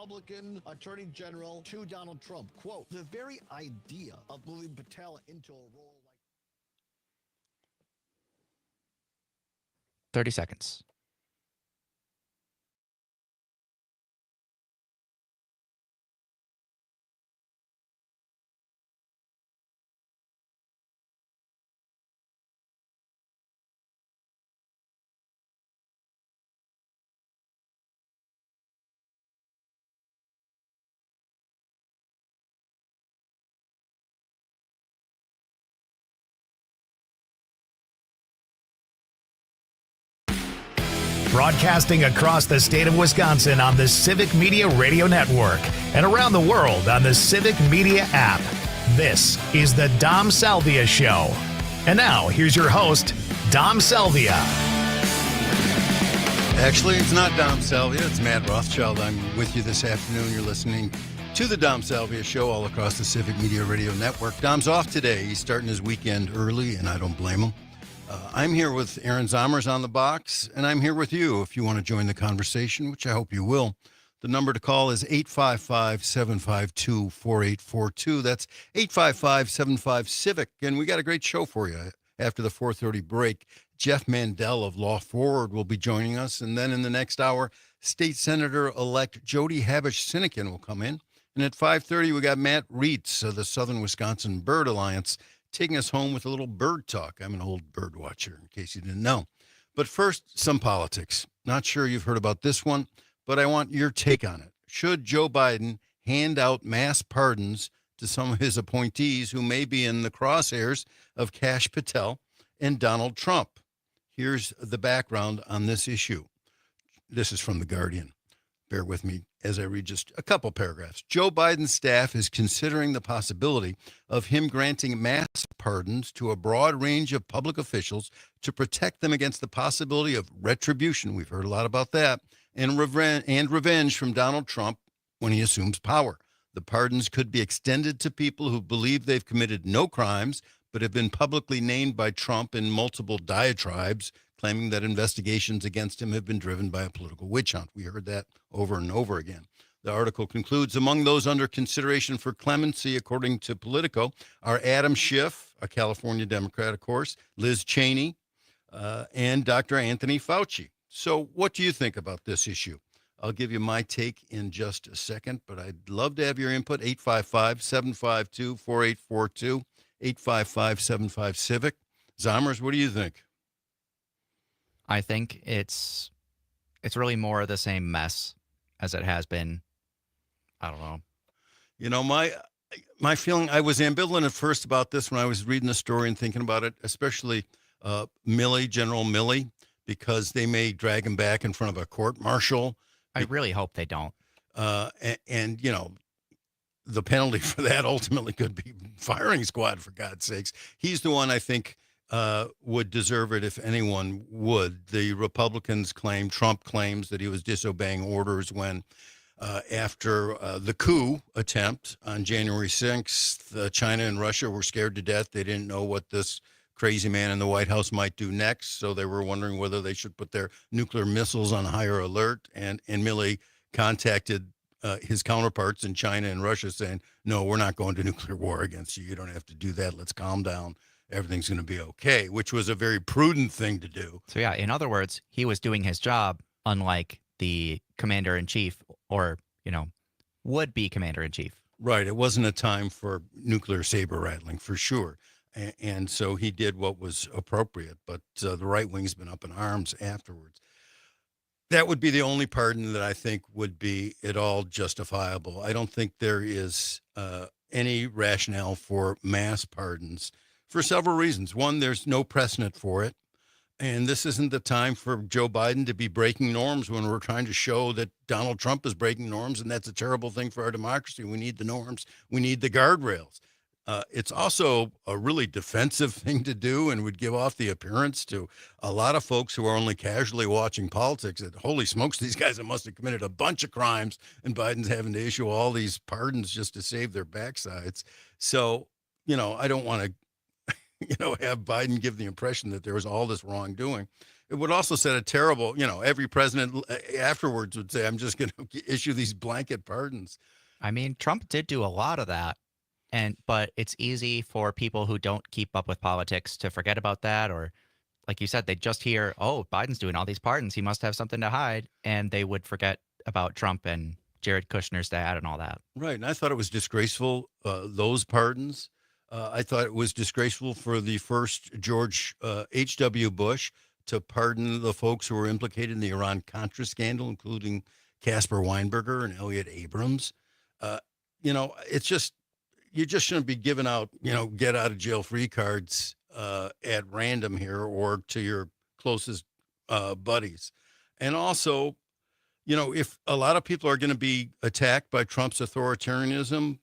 Republican Attorney General to Donald Trump. Quote, the very idea of moving Patel into a role like 30 seconds. Broadcasting across the state of Wisconsin on the Civic Media Radio Network and around the world on the Civic Media app. This is the Dom Salvia Show. And now, here's your host, Dom Salvia. Actually, it's not Dom Salvia. It's Matt Rothschild. I'm with you this afternoon. You're listening to the Dom Salvia Show all across the Civic Media Radio Network. Dom's off today. He's starting his weekend early, and I don't blame him. I'm here with Aaron Zommers on the box, and I'm here with you if you want to join the conversation, which I hope you will. The number to call is 855-752-4842. That's 855-75-CIVIC. And we got a great show for you. After the 4:30 break, Jeff Mandel of Law Forward will be joining us. And then in the next hour, State Senator-elect Jody Habush-Sinekin will come in. And at 5:30, we got Matt Reitz of the Southern Wisconsin Bird Alliance taking us home with a little bird talk. I'm an old bird watcher, in case you didn't know. But first, some politics. Not sure you've heard about this one, but I want your take on it. Should Joe Biden hand out mass pardons to some of his appointees who may be in the crosshairs of Kash Patel and Donald Trump? Here's the background on this issue. This is from The Guardian. Bear with me as I read just a couple paragraphs. Joe Biden's staff is considering the possibility of him granting mass pardons to a broad range of public officials to protect them against the possibility of retribution. We've heard a lot about that. And revenge from Donald Trump when he assumes power. The pardons could be extended to people who believe they've committed no crimes, but have been publicly named by Trump in multiple diatribes, claiming that investigations against him have been driven by a political witch hunt. We heard that over and over again. The article concludes, among those under consideration for clemency, according to Politico, are Adam Schiff, a California Democrat, of course, Liz Cheney, and Dr. Anthony Fauci. So what do you think about this issue? I'll give you my take in just a second, but I'd love to have your input. 855-752-4842, 855-75-CIVIC. Zommers, what do you think? I think it's really more of the same mess as it has been. I don't know. You know, my feeling, I was ambivalent at first about this when I was reading the story and thinking about it, especially General Milley, because they may drag him back in front of a court martial. I really hope they don't. And, you know, the penalty for that ultimately could be firing squad, for God's sakes. He's the one I think would deserve it if anyone would. The Republicans claim, Trump claims that he was disobeying orders when after the coup attempt on January 6th, China and Russia were scared to death. They didn't know what this crazy man in the White House might do next, so they were wondering whether they should put their nuclear missiles on higher alert. And Milley contacted his counterparts in China and Russia saying, no, we're not going to nuclear war against you. You don't have to do that. Let's calm down. Everything's going to be okay, which was a very prudent thing to do. So, yeah, in other words, he was doing his job, unlike the commander-in-chief or, would-be commander-in-chief. Right. It wasn't a time for nuclear saber rattling, for sure. And so he did what was appropriate, but the right wing's been up in arms afterwards. That would be the only pardon that I think would be at all justifiable. I don't think there is any rationale for mass pardons for several reasons. One, there's no precedent for it. And this isn't the time for Joe Biden to be breaking norms when we're trying to show that Donald Trump is breaking norms, and that's a terrible thing for our democracy. We need the norms. We need the guardrails. It's also a really defensive thing to do and would give off the appearance to a lot of folks who are only casually watching politics that, holy smokes, these guys must have committed a bunch of crimes, and Biden's having to issue all these pardons just to save their backsides. So, I don't want to have Biden give the impression that there was all this wrongdoing. it would also set a terrible, every president afterwards would say, I'm just going to issue these blanket pardons. I mean, Trump did do a lot of that. But it's easy for people who don't keep up with politics to forget about that, or like you said, they just hear, oh, Biden's doing all these pardons, he must have something to hide, and they would forget about Trump and Jared Kushner's dad and all that. Right, and I thought it was disgraceful, those pardons. I thought it was disgraceful for the first George H.W. Bush to pardon the folks who were implicated in the Iran-Contra scandal, including Casper Weinberger and Elliot Abrams. It's just, you just shouldn't be giving out, get out of jail free cards at random here or to your closest buddies. And also, if a lot of people are going to be attacked by Trump's authoritarianism,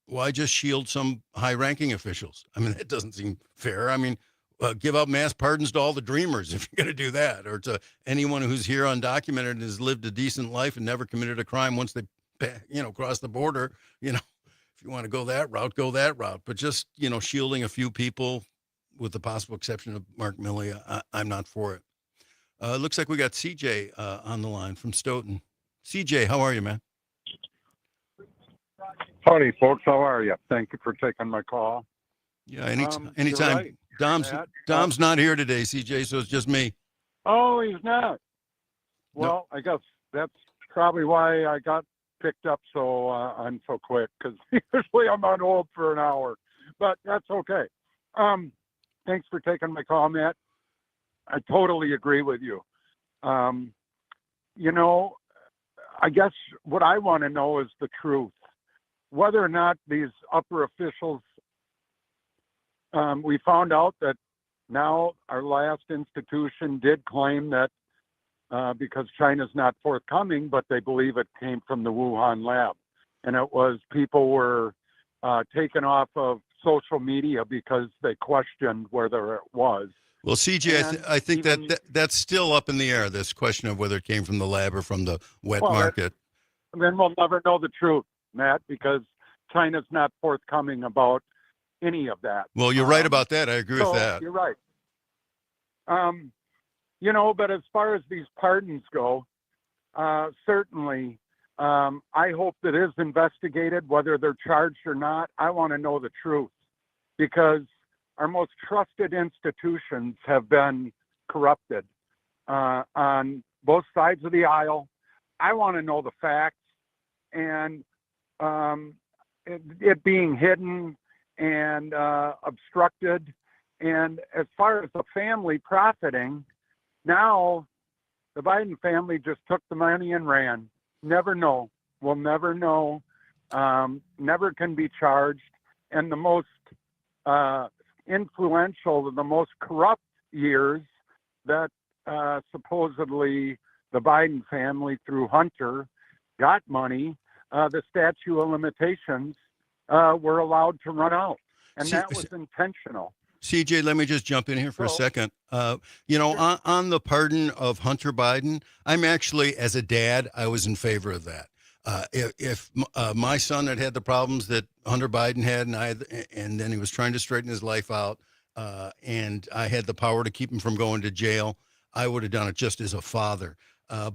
why just shield some high-ranking officials? I mean, that doesn't seem fair. I mean, give out mass pardons to all the dreamers if you're going to do that, or to anyone who's here undocumented and has lived a decent life and never committed a crime once they, cross the border, If you want to go that route, go that route. But just, shielding a few people, with the possible exception of Mark Milley, I'm not for it. It looks like we got CJ on the line from Stoughton. CJ, how are you, man? Howdy, folks. How are you? Thank you for taking my call. Yeah, anytime. Right, Dom's not here today, CJ, so it's just me. Oh, he's not. Well, No. I guess that's probably why I got picked up I'm so quick, because usually I'm on hold for an hour, but that's okay. Thanks for taking my call, Matt. I totally agree with you. I guess what I want to know is the truth, whether or not these upper officials, we found out that now our last institution did claim that because China's not forthcoming, but they believe it came from the Wuhan lab. And it was people were taken off of social media because they questioned whether it was. Well, CJ, I think that's still up in the air, this question of whether it came from the lab or from the wet market. Then we'll never know the truth, Matt, because China's not forthcoming about any of that. Well, you're right about that. I agree with that. You're right. But as far as these pardons go, certainly, I hope that is investigated, whether they're charged or not. I want to know the truth, because our most trusted institutions have been corrupted on both sides of the aisle. I want to know the facts, and it being hidden and obstructed. And as far as the family profiting, now the Biden family just took the money and ran. Never know. We'll never know. Never can be charged. And the most influential, the most corrupt years that supposedly the Biden family through Hunter got money, the statute of limitations were allowed to run out. And that was intentional. CJ, let me just jump in here for a second. Sure. On the pardon of Hunter Biden, I'm actually, as a dad, I was in favor of that. If my son had the problems that Hunter Biden had, and then he was trying to straighten his life out, and I had the power to keep him from going to jail, I would have done it just as a father.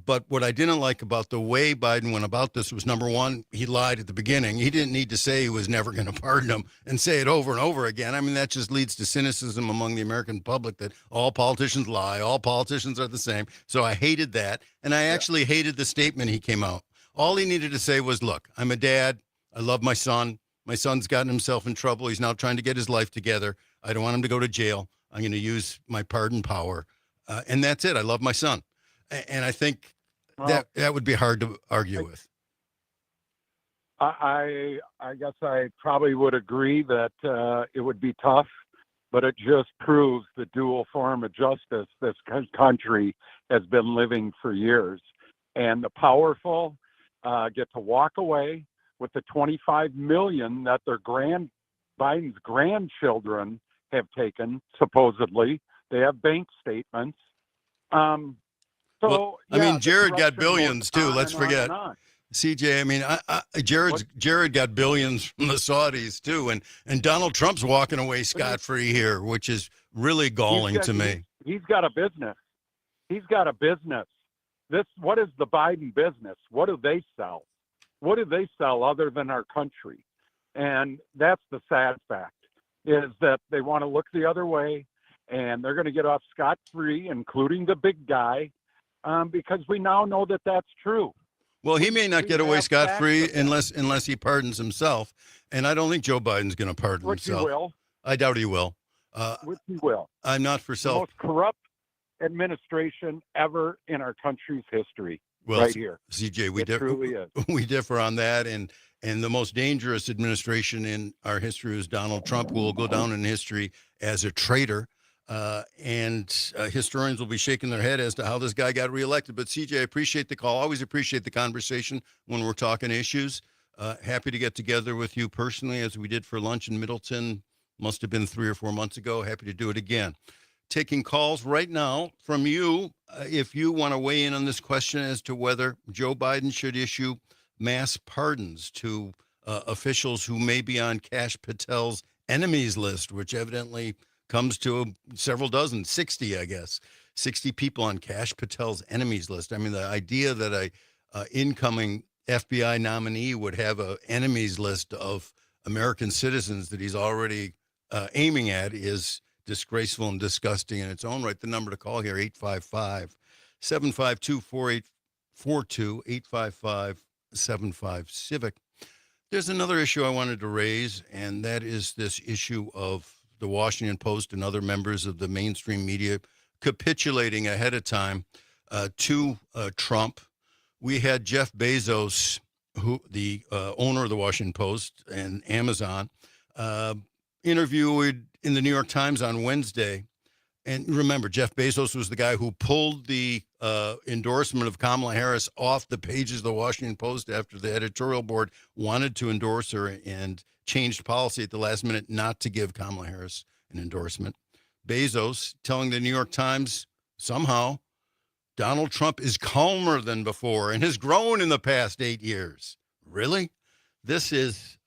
But what I didn't like about the way Biden went about this was, number one, he lied at the beginning. He didn't need to say he was never going to pardon him and say it over and over again. I mean, that just leads to cynicism among the American public that all politicians lie, all politicians are the same. So I hated that. And I actually hated the statement he came out. All he needed to say was, look, I'm a dad. I love my son. My son's gotten himself in trouble. He's now trying to get his life together. I don't want him to go to jail. I'm going to use my pardon power. And that's it. I love my son. And I think that would be hard to argue with. I guess I probably would agree that it would be tough, but it just proves the dual form of justice this country has been living for years. And the powerful get to walk away with the $25 million that Biden's grandchildren have taken, supposedly. They have bank statements. Jared got billions too. Let's forget. CJ, I mean, Jared got billions from the Saudis too, and Donald Trump's walking away scot-free here, which is really galling to me. He's got a business. He's got a business. What is the Biden business? What do they sell? What do they sell other than our country? And that's the sad fact, is that they want to look the other way, and they're going to get off scot-free, including the big guy, because we now know that that's true. Well, he may not get away have scot-free facts of unless he pardons himself, and I don't think Joe Biden's going to pardon Which he himself. will. I doubt he will. Which he will. I'm not for The self. most corrupt administration ever in our country's history, Well, right here. CJ, It truly is. we differ on that, and the most dangerous administration in our history is Donald Trump, who will go down in history as a traitor. And historians will be shaking their head as to how this guy got reelected. But CJ, I appreciate the call. Always appreciate the conversation when we're talking issues. Happy to get together with you personally, as we did for lunch in Middleton. Must have been 3 or 4 months ago. Happy to do it again. Taking calls right now from you. If you want to weigh in on this question as to whether Joe Biden should issue mass pardons to officials who may be on Kash Patel's enemies list, which evidently comes to several dozen, 60, I guess, 60 people on Kash Patel's enemies list. I mean, the idea that a incoming FBI nominee would have a enemies list of American citizens that he's already aiming at is disgraceful and disgusting in its own right. The number to call here, 855-752-4842, 855-75-CIVIC. There's another issue I wanted to raise, and that is this issue of the Washington Post and other members of the mainstream media capitulating ahead of time to Trump. We had Jeff Bezos, who the owner of the Washington Post and Amazon, interviewed in the New York Times on Wednesday. And remember, Jeff Bezos was the guy who pulled the endorsement of Kamala Harris off the pages of the Washington Post after the editorial board wanted to endorse her and changed policy at the last minute not to give Kamala Harris an endorsement. Bezos telling the New York Times somehow Donald Trump is calmer than before and has grown in the past 8 years. Really? This is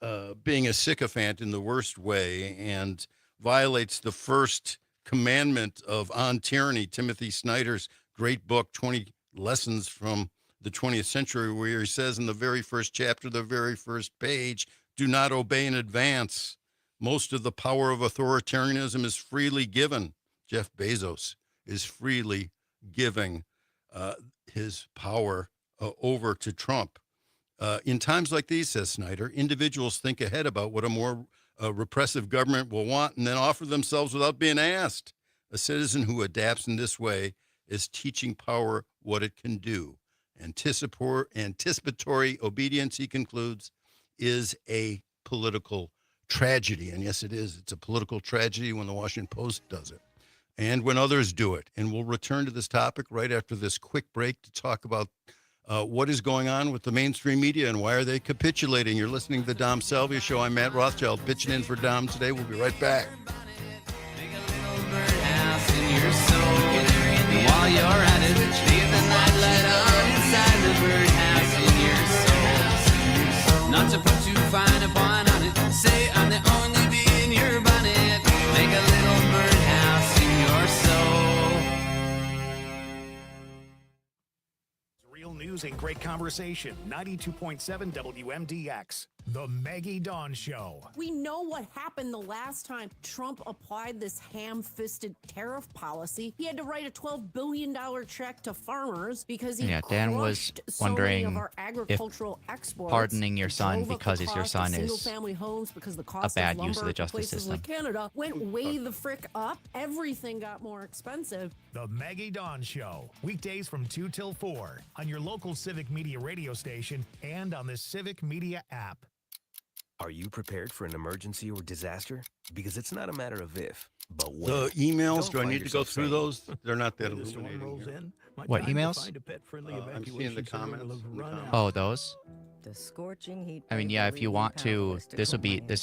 being a sycophant in the worst way and violates the first commandment of On Tyranny, Timothy Snyder's great book, 20 Lessons from the 20th Century, where he says in the very first chapter, the very first page, do not obey in advance. Most of the power of authoritarianism is freely given. Jeff Bezos is freely giving his power over to Trump. In times like these, says Snyder, individuals think ahead about what a more repressive government will want and then offer themselves without being asked. A citizen who adapts in this way is teaching power what it can do. Anticipatory obedience, he concludes, is a political tragedy. And yes, it is. It's a political tragedy when the Washington Post does it and when others do it. And we'll return to this topic right after this quick break to talk about what is going on with the mainstream media and why are they capitulating. You're listening to the Dom Salvia Show. I'm Matt Rothschild, pitching in for Dom today. We'll be right back. While you're at it, leave the night light on inside the birdhouse in your soul. Not to put too fine a point on it, say I'm the only bee in your bonnet. Make a little birdhouse in your soul. Real news and great conversation. 92.7 WMDX. The Maggie Dawn Show. We know what happened the last time Trump applied this ham-fisted tariff policy. He had to write a $12 billion check to farmers because he Dan was crushed so wondering many of our agricultural exports. Pardoning your son drove up because the your cost son of is single-family homes because the cost bad of use of lumber the justice places system. like Canada went way the frick up. Everything got more expensive. The Maggie Dawn Show. Weekdays from 2 till 4 on your local Civic Media radio station and on the Civic Media app. Are you prepared for an emergency or disaster? Because it's not a matter of if, but when. The emails, Don't do I find need to go yourself through saying, those? They're not that illuminating. Here. What emails? I'm seeing the comments. Oh, those? The scorching heat. I mean, yeah, if you want to, this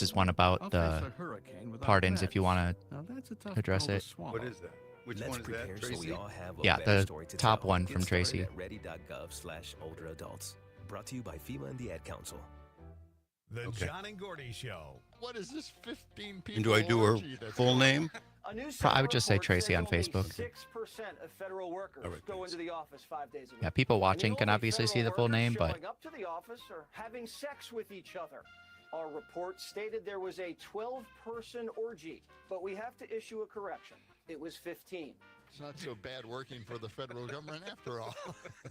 is one about the pardons if you want to address it. What is that? Which Let's one is prepare that, so Tracy? we all have a Yeah, better the story to top tell. one Get from started Tracy. at ready.gov/older adults. Brought to you by FEMA and the Ad Council. The John and Gordy Show. What is this 15 people? And do I do her orgy that's full going on? name? I would just say Tracy on Facebook. 6% of federal workers go into the office 5 days a week. Yeah, people watching can obviously see the full name, but showing up to the office or having sex with each other. Our report stated there was a 12-person orgy, but we have to issue a correction. It was 15. It's not so bad working for the federal government after all.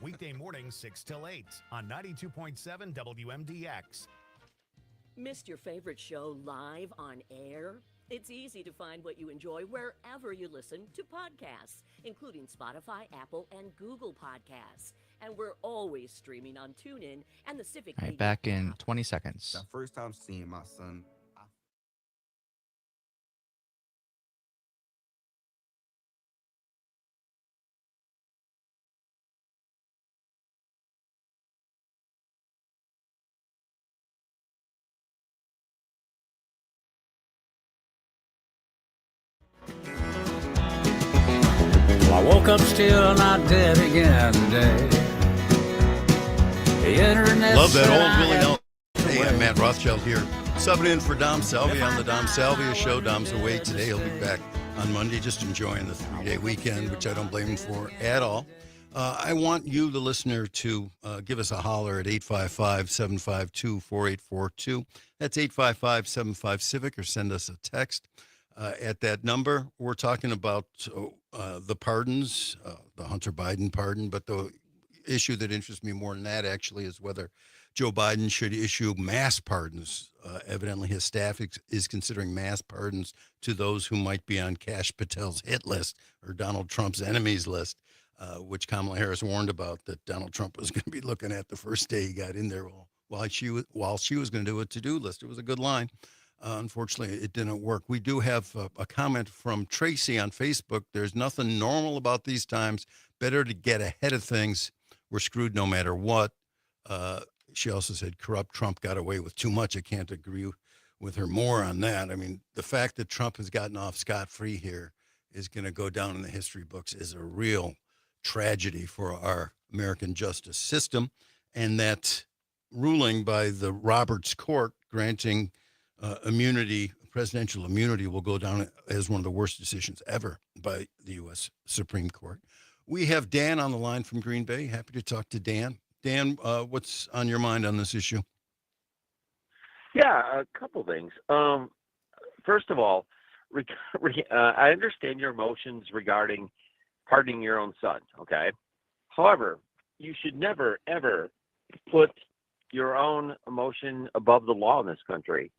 Weekday mornings 6 till 8 on 92.7 WMDX. Missed your favorite show live on air? It's easy to find what you enjoy wherever you listen to podcasts, including Spotify, Apple, and Google Podcasts. And we're always streaming on TuneIn and the Civic all right, Media back in app. 20 seconds. The first time seeing my son, Well, I woke up still not dead again today. The internet Love that said old I Willie had Nelson. Hey, I'm Matt Rothschild here, subbing in for Dom Salvia on the Dom Salvia Show. Dom's away today. He'll be back on Monday, just enjoying the 3-day weekend, which I don't blame him for at all. I want you, the listener, to give us a holler at 855-752-4842. That's 855-75-CIVIC, or send us a text at that number. We're talking about the pardons, the Hunter Biden pardon, but the issue that interests me more than that actually is whether Joe Biden should issue mass pardons. Evidently, his staff is considering mass pardons to those who might be on Kash Patel's hit list or Donald Trump's enemies list, which Kamala Harris warned about that Donald Trump was going to be looking at the first day he got in there while she was going to do a to-do list. It was a good line. Unfortunately, it didn't work. We do have a comment from Tracy on Facebook. There's nothing normal about these times. Better to get ahead of things. We're screwed no matter what. She also said corrupt Trump got away with too much. I can't agree with her more on that. I mean, the fact that Trump has gotten off scot-free here is going to go down in the history books as a real tragedy for our American justice system. And that ruling by the Roberts Court granting immunity, presidential immunity, will go down as one of the worst decisions ever by the U.S. Supreme Court. We have Dan on the line from Green Bay. Happy to talk to Dan. Dan, what's on your mind on this issue? Yeah, a couple things. First of all, I understand your emotions regarding pardoning your own son, okay? However, you should never, ever put your own emotion above the law in this country,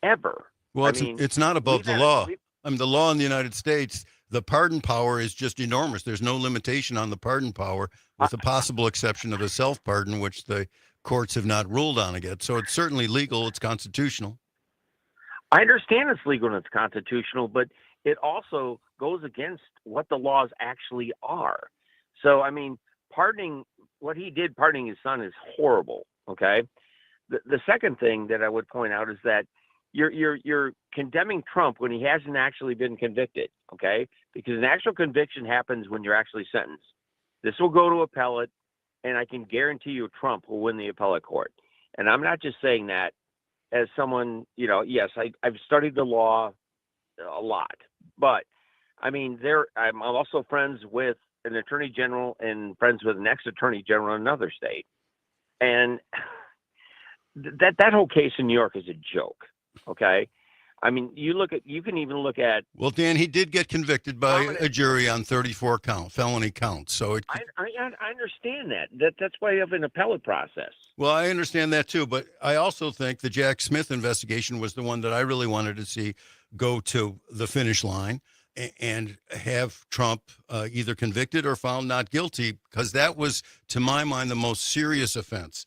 ever. Well, it's not above the law. I mean, the law in the United States, the pardon power is just enormous. There's no limitation on the pardon power, with the possible exception of a self-pardon, which the courts have not ruled on yet. So it's certainly legal. It's constitutional. I understand it's legal and it's constitutional, but it also goes against what the laws actually are. So, I mean, what he did, pardoning his son, is horrible, okay? The second thing that I would point out is that you're condemning Trump when he hasn't actually been convicted, okay? Because an actual conviction happens when you're actually sentenced. This will go to appellate, and I can guarantee you Trump will win the appellate court. And I'm not just saying that as someone, yes, I've studied the law a lot, but I mean, I'm also friends with an attorney general and friends with an ex-attorney general in another state. And that whole case in New York is a joke. Okay. I mean, you can even look at. Well, Dan, he did get convicted by a jury on 34 felony counts. So I understand that. That's why you have an appellate process. Well, I understand that too, but I also think the Jack Smith investigation was the one that I really wanted to see go to the finish line and have Trump either convicted or found not guilty, because that was, to my mind, the most serious offense,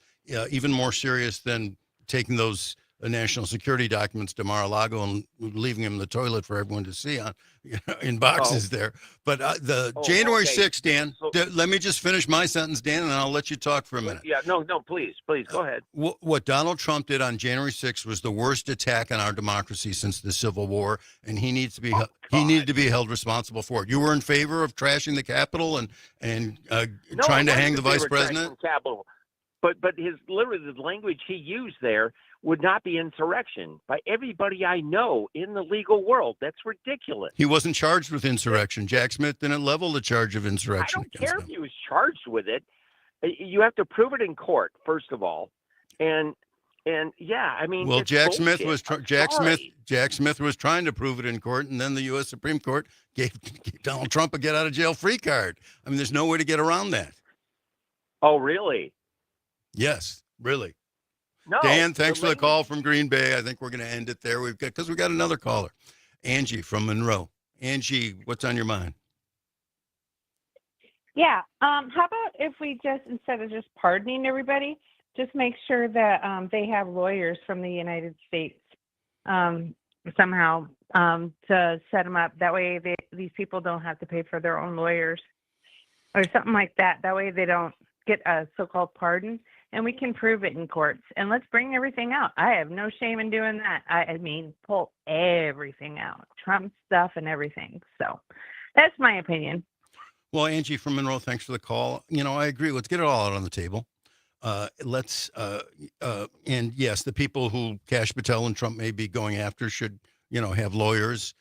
even more serious than taking those national security documents to Mar-a-Lago and leaving them in the toilet for everyone to see in boxes there. But January 6th, Dan, let me just finish my sentence, Dan, and I'll let you talk for a minute. Yeah, no, please, go ahead. What Donald Trump did on January 6th was the worst attack on our democracy since the Civil War, and he needs to be needed to be held responsible for it. You were in favor of trashing the Capitol and trying to hang the vice president? But his literally the language he used there would not be insurrection by everybody I know in the legal world. That's ridiculous. He wasn't charged with insurrection. Jack Smith didn't level the charge of I insurrection don't against care him. if he was charged with it. You have to prove it in court, first of all, and yeah, I mean, Well, it's Jack Smith bullshit. was Jack Smith was trying to prove it in court, and then the U.S. Supreme Court gave Donald Trump a get out of jail free card. I mean, there's no way to get around that. Oh, really? Yes, really. No. Dan, thanks for the call from Green Bay. I think we're going to end it there. We've got another caller, Angie from Monroe. Angie, what's on your mind? Yeah. How about if we just, instead of just pardoning everybody, just make sure that they have lawyers from the United States somehow to set them up. That way these people don't have to pay for their own lawyers or something like that. That way they don't get a so-called pardon, and we can prove it in courts. And let's bring everything out. I have no shame in doing that. I mean, pull everything out, Trump stuff and everything. So that's my opinion. Well, Angie from Monroe, thanks for the call. I agree. Let's get it all out on the table. And yes, the people who Kash Patel and Trump may be going after should, have lawyers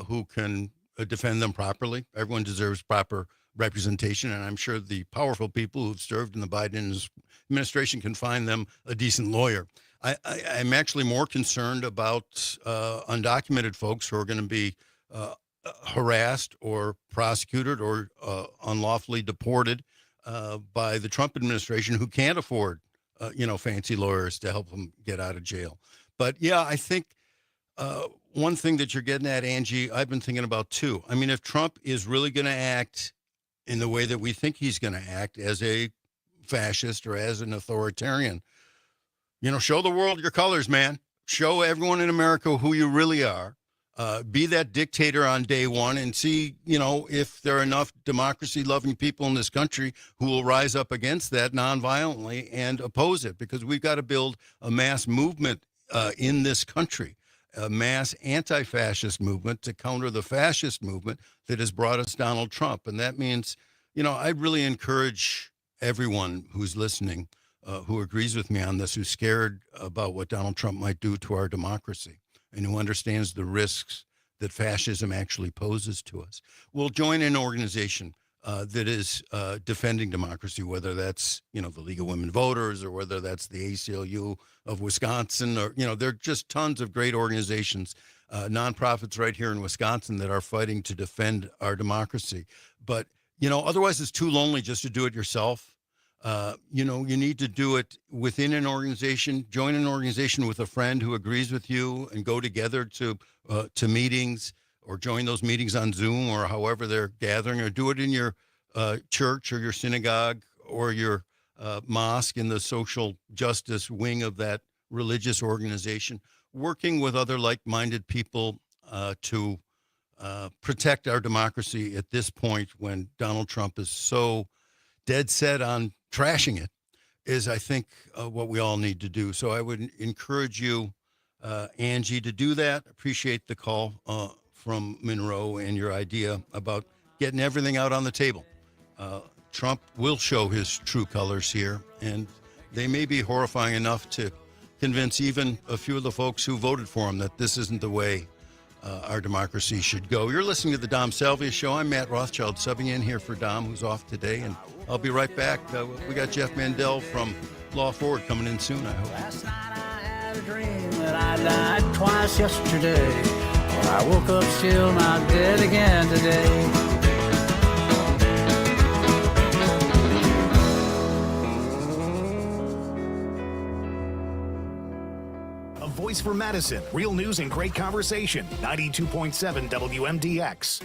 who can defend them properly. Everyone deserves proper representation, and I'm sure the powerful people who've served in the Biden administration can find them a decent lawyer. I'm actually more concerned about undocumented folks who are going to be harassed or prosecuted or unlawfully deported by the Trump administration, who can't afford, fancy lawyers to help them get out of jail. But yeah, I think one thing that you're getting at, Angie, I've been thinking about too. I mean, if Trump is really going to act in the way that we think he's going to act as a fascist or as an authoritarian, show the world your colors, man. Show everyone in America who you really are. Be that dictator on day one and see, if there are enough democracy-loving people in this country who will rise up against that nonviolently and oppose it, because we've got to build a mass movement in this country, a mass anti-fascist movement to counter the fascist movement that has brought us Donald Trump. And that means, I'd really encourage everyone who's listening, who agrees with me on this, who's scared about what Donald Trump might do to our democracy, and who understands the risks that fascism actually poses to us, will join an organization that is defending democracy, whether that's, the League of Women Voters or whether that's the ACLU of Wisconsin, or, there are just tons of great organizations, nonprofits right here in Wisconsin that are fighting to defend our democracy. But, otherwise it's too lonely just to do it yourself. You need to do it within an organization, join an organization with a friend who agrees with you, and go together to meetings, or join those meetings on Zoom or however they're gathering, or do it in your church or your synagogue or your mosque in the social justice wing of that religious organization, working with other like-minded people to protect our democracy at this point when Donald Trump is so dead set on trashing it, is, I think, what we all need to do. So I would encourage you, Angie, to do that. Appreciate the call from Monroe and your idea about getting everything out on the table. Trump will show his true colors here, and they may be horrifying enough to convince even a few of the folks who voted for him that this isn't the way our democracy should go. You're listening to the Dom Salvia Show. I'm Matt Rothschild, subbing in here for Dom, who's off today, and I'll be right back. We got Jeff Mandel from Law Forward coming in soon, I hope. Last night I had a dream that I died twice yesterday. I woke up still not dead again today. Voice for Madison, real news and great conversation. 92.7 WMDX.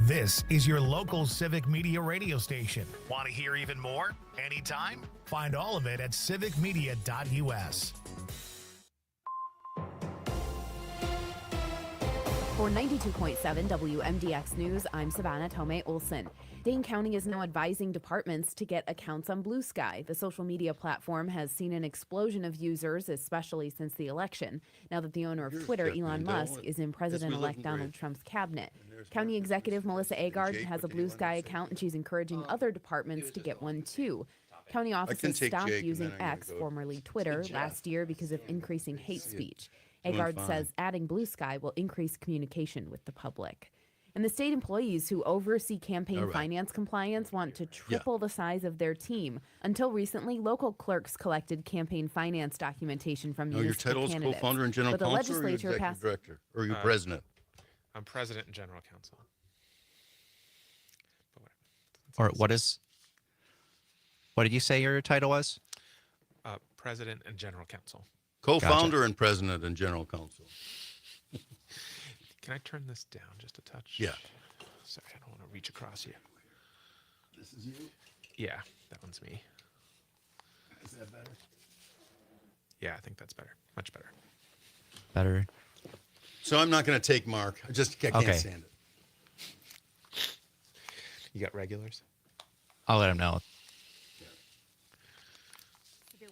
This is your local Civic Media radio station. Want to hear even more? Anytime? Find all of it at civicmedia.us. For 92.7 WMDX News, I'm Savannah Tomei Olson. Dane County is now advising departments to get accounts on Blue Sky. The social media platform has seen an explosion of users, especially since the election, now that the owner of Twitter, Elon Musk, is in President-elect Donald Trump's cabinet. County Executive Melissa Agard has a Blue Sky account, and she's encouraging other departments to get one too. County offices take stopped Jake, and using then I'm gonna X, go formerly Twitter, Jeff. last year because of increasing hate speech. Doing Agard fine. says adding Blue Sky will increase communication with the public. And the state employees who oversee campaign All right. finance compliance want to triple the size of their team. Until recently, local clerks collected campaign finance documentation from No, your municipal title is candidates. co-founder and general but the counsel, or your legislature executive passed. director, or your president? I'm president and general counsel. Or what did you say your title was? President and general counsel. Co-founder and president and general counsel. Can I turn this down just a touch? Yeah. Sorry, I don't want to reach across you. This is you? Yeah, that one's me. Is that better? Yeah, I think that's better. Much better. Better. So I'm not going to take Mark. I can't Okay. stand it. You got regulars? I'll let him know. Do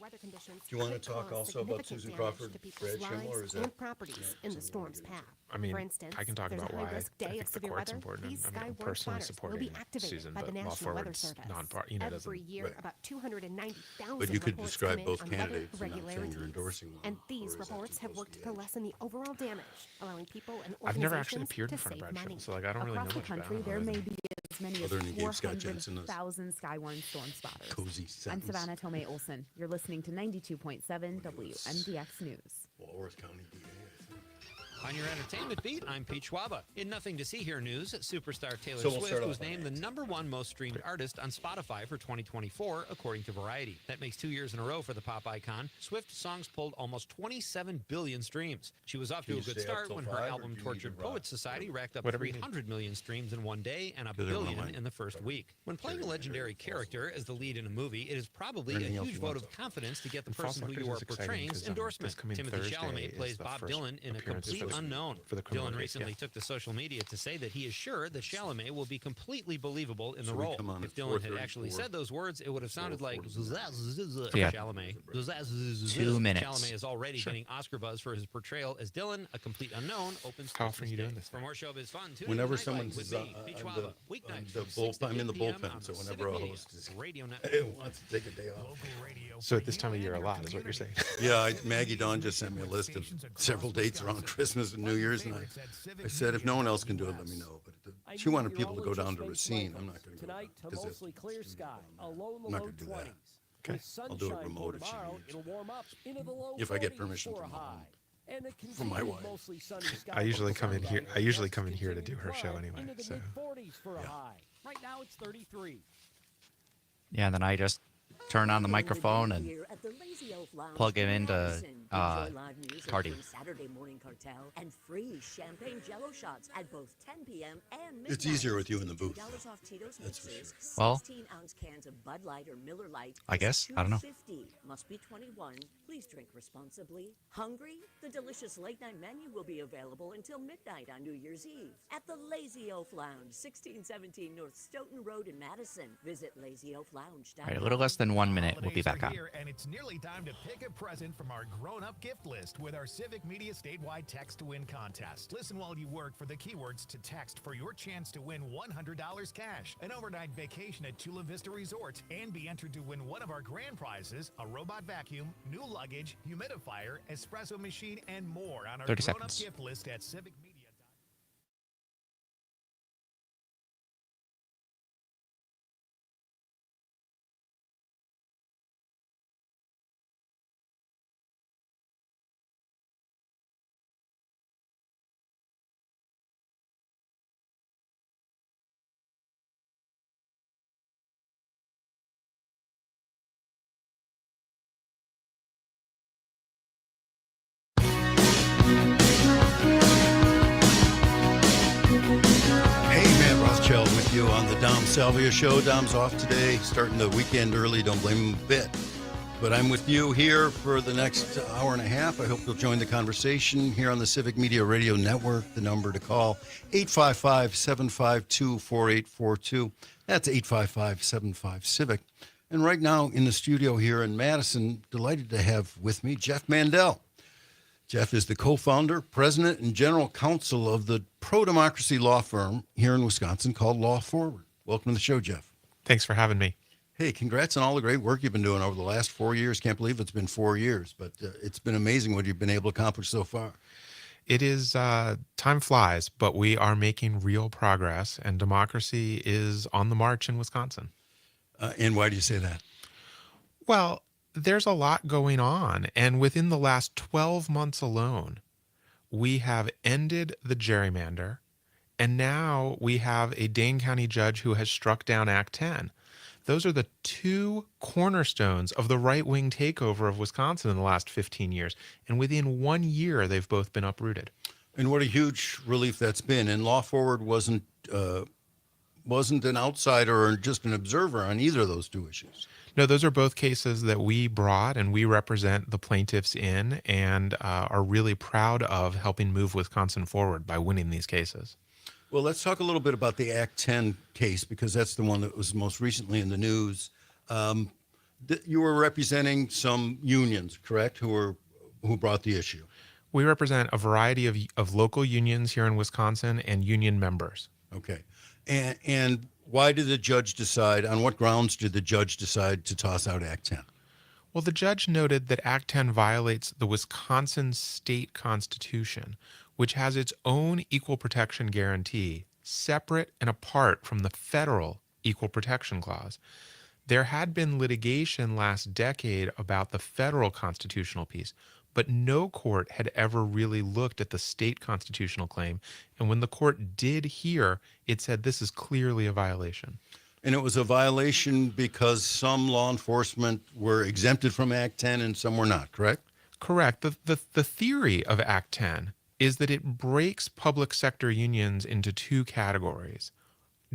you want to talk also about Susan Crawford, Brad Schindler, or is that and properties in the storm's path? I mean, For instance, I can talk there's about a why I high-risk day think of the severe court's weather. important. These I'm sky warn personally spotters will supporting be activated Susan, by the but Law National Weather Forward's Service. non-part. Every year, about 290,000 But you could reports describe come in both on weather candidates and not saying you're irregularities. endorsing one. And these reports have worked to lessen the overall damage, allowing people and I've never actually organizations appeared in to front of save Brad money. Schindler, so like I don't really know Across the much about country, him. there may be as many as Other than he gave Scott Jensen those 400,000 Skywarn storm spotters. cozy I'm sentence. Savannah Tomei Olson. You're listening to 92.7 WMDX News. Walworth County DA. On your entertainment beat, I'm Pete Schwaba. In Nothing to See Here news, superstar Taylor So we'll start Swift was off on named the #1 most streamed artist on Spotify for 2024, according to Variety. That makes 2 years in a row for the pop icon. Swift's songs pulled almost 27 billion streams. She was off Can to a you good stay up start till when her 5, or album do you need Tortured to rock? Poets Society racked up Whatever you need. 300 million streams in one day and a Do they wanna billion mind? in the first week. When playing a legendary character as the lead in a movie, it is probably a Anything else huge you vote want of confidence to get the And False person who Doctors you are is exciting portraying's 'cause, endorsement. this coming Timothy Thursday Chalamet is plays the Bob first Dylan in a appearance complete for unknown. the criminal Dylan case, recently yeah. took to social media to say that he is sure that Chalamet will be completely believable in the So we role. come on If at Dylan had 4:34. actually said those words, it would have sounded like Yeah. Chalamet. 2 minutes. Chalamet is already getting Oscar buzz for his portrayal as Dylan, a complete unknown. Opens How often are you Christmas doing Day. this For more showbiz fun, tune Whenever in to Nightlight someone's with me, Pete Schwaba, weeknights from 6 to I'm in the 8 p.m. bullpen, on so the whenever a Civic Media host is Radio Network. wants to take a day off. So at this time of year, a lot is what you're saying. Yeah, Maggie Dawn just sent me a list of several dates around Christmas and New Year's, and I said, if no one else can do it, let me know. But she wanted people to go down to Racine. I'm not going to go Tonight to because mostly clear sky, a low in the I'm not low gonna do that. 20s. Okay. With I'll do it sunshine remote for if she tomorrow, needs. it'll warm up into the low If I get 40s permission for a from my high. mom. And a From my continued wife. mostly sunny sky I usually for come in here. Sunday. I usually come in That's here to do continuing her show climb anyway. Into the So mid-40s for a high. Right now it's 33. Yeah, and then I just turn on the microphone and Here at the Lazy Oaf Lounge plug it in into Madison. Enjoy live music Cardi. from Saturday Morning Cartel and free champagne Jello shots at both 10 p.m. and midnight. It's easier with you in the booth. $2 off Tito's That's for mixers. sure. Well, 16-ounce cans of Bud Light or Miller Lite. I guess. I don't know. $2.50. Must be 21. Please drink responsibly. Hungry? The delicious late night menu will be available until midnight on New Year's Eve at the Lazy Oaf Lounge, 1617 North Stoughton Road in Madison. Visit lazyoaflounge.com. All right, a little less than 1 minute. We'll be back on. Here, and it's nearly time to pick a present from our grown-up gift list with our Civic Media statewide text to win contest. Listen while you work for the keywords to text for your chance to win $100 cash, an overnight vacation at Chula Vista Resort, and be entered to win one of our grand prizes, a robot vacuum, new luggage, humidifier, espresso machine, and more on our 30 grown-up seconds. gift list at Civic Media. Hey, Matt Rothschild with you on the Dom Salvia Show. Dom's off today, starting the weekend early. Don't blame him a bit. But I'm with you here for the next hour and a half. I hope you'll join the conversation here on the Civic Media Radio Network. The number to call, 855-752-4842. That's 855-75-CIVIC. And right now in the studio here in Madison, delighted to have with me Jeff Mandel. Jeff is the co-founder, president, and general counsel of the pro-democracy law firm here in Wisconsin called Law Forward. Welcome to the show, Jeff. thanks for having me. Hey, congrats on all the great work you've been doing over the last 4 years. Can't believe it's been 4 years, but it's been amazing what you've been able to accomplish so far. It is, time flies, but we are making real progress, and democracy is on the march in Wisconsin. And why do you say that? Well, there's a lot going on, and within the last 12 months alone, we have ended the gerrymander, and now we have a Dane County judge who has struck down Act 10. Those are the two cornerstones of the right-wing takeover of Wisconsin in the last 15 years. And within 1 year, they've both been uprooted. And what a huge relief that's been. And Law Forward wasn't an outsider or just an observer on either of those two issues. No, those are both cases that we brought, and we represent the plaintiffs in and are really proud of helping move Wisconsin forward by winning these cases. Well, let's talk a little bit about the Act 10 case, because that's the one that was most recently in the news. You were representing some unions, correct, who brought the issue? We represent a variety of local unions here in Wisconsin and union members. Okay. And why did the judge decide, on what grounds did the judge decide to toss out Act 10? Well, the judge noted that Act 10 violates the Wisconsin state constitution, which has its own equal protection guarantee, separate and apart from the federal equal protection clause. There had been litigation last decade about the federal constitutional piece, but no court had ever really looked at the state constitutional claim. And when the court did hear, it said this is clearly a violation. And it was a violation because some law enforcement were exempted from Act 10 and some were not, correct? Correct. The theory of Act 10 is that it breaks public sector unions into two categories: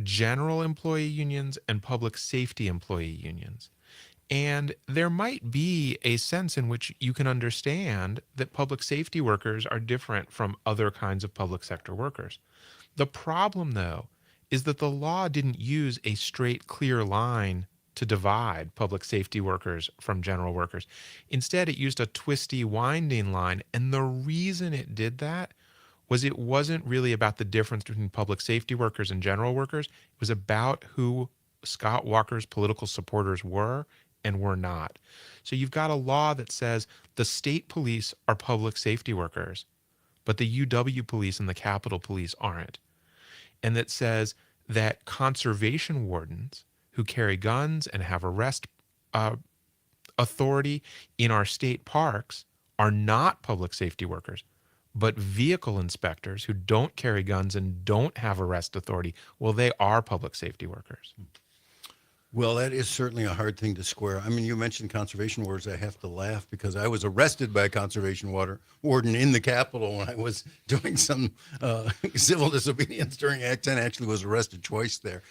general employee unions and public safety employee unions. And there might be a sense in which you can understand that public safety workers are different from other kinds of public sector workers. The problem, though, is that the law didn't use a straight, clear line to divide public safety workers from general workers. Instead, it used a twisty, winding line. And the reason it did that was it wasn't really about the difference between public safety workers and general workers. It was about who Scott Walker's political supporters were and were not. So you've got a law that says the state police are public safety workers, but the UW police and the Capitol police aren't. And that says that conservation wardens who carry guns and have arrest authority in our state parks are not public safety workers, but vehicle inspectors who don't carry guns and don't have arrest authority, well, they are public safety workers. Well, that is certainly a hard thing to square. I mean, you mentioned conservation wardens. I have to laugh because I was arrested by a conservation warden in the Capitol when I was doing some civil disobedience during Act 10. I actually was arrested twice there.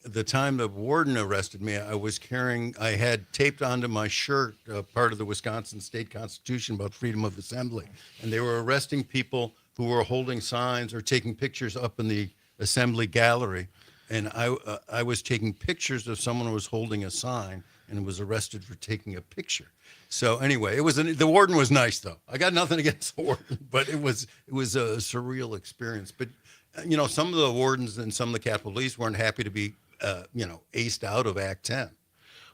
The time the warden arrested me, I had taped onto my shirt part of the Wisconsin state constitution about freedom of assembly. And they were arresting people who were holding signs or taking pictures up in the assembly gallery. And I was taking pictures of someone who was holding a sign and was arrested for taking a picture. So anyway, the warden was nice though. I got nothing against the warden, but it was a surreal experience. But some of the wardens and some of the Capitol Police weren't happy to be aced out of Act 10.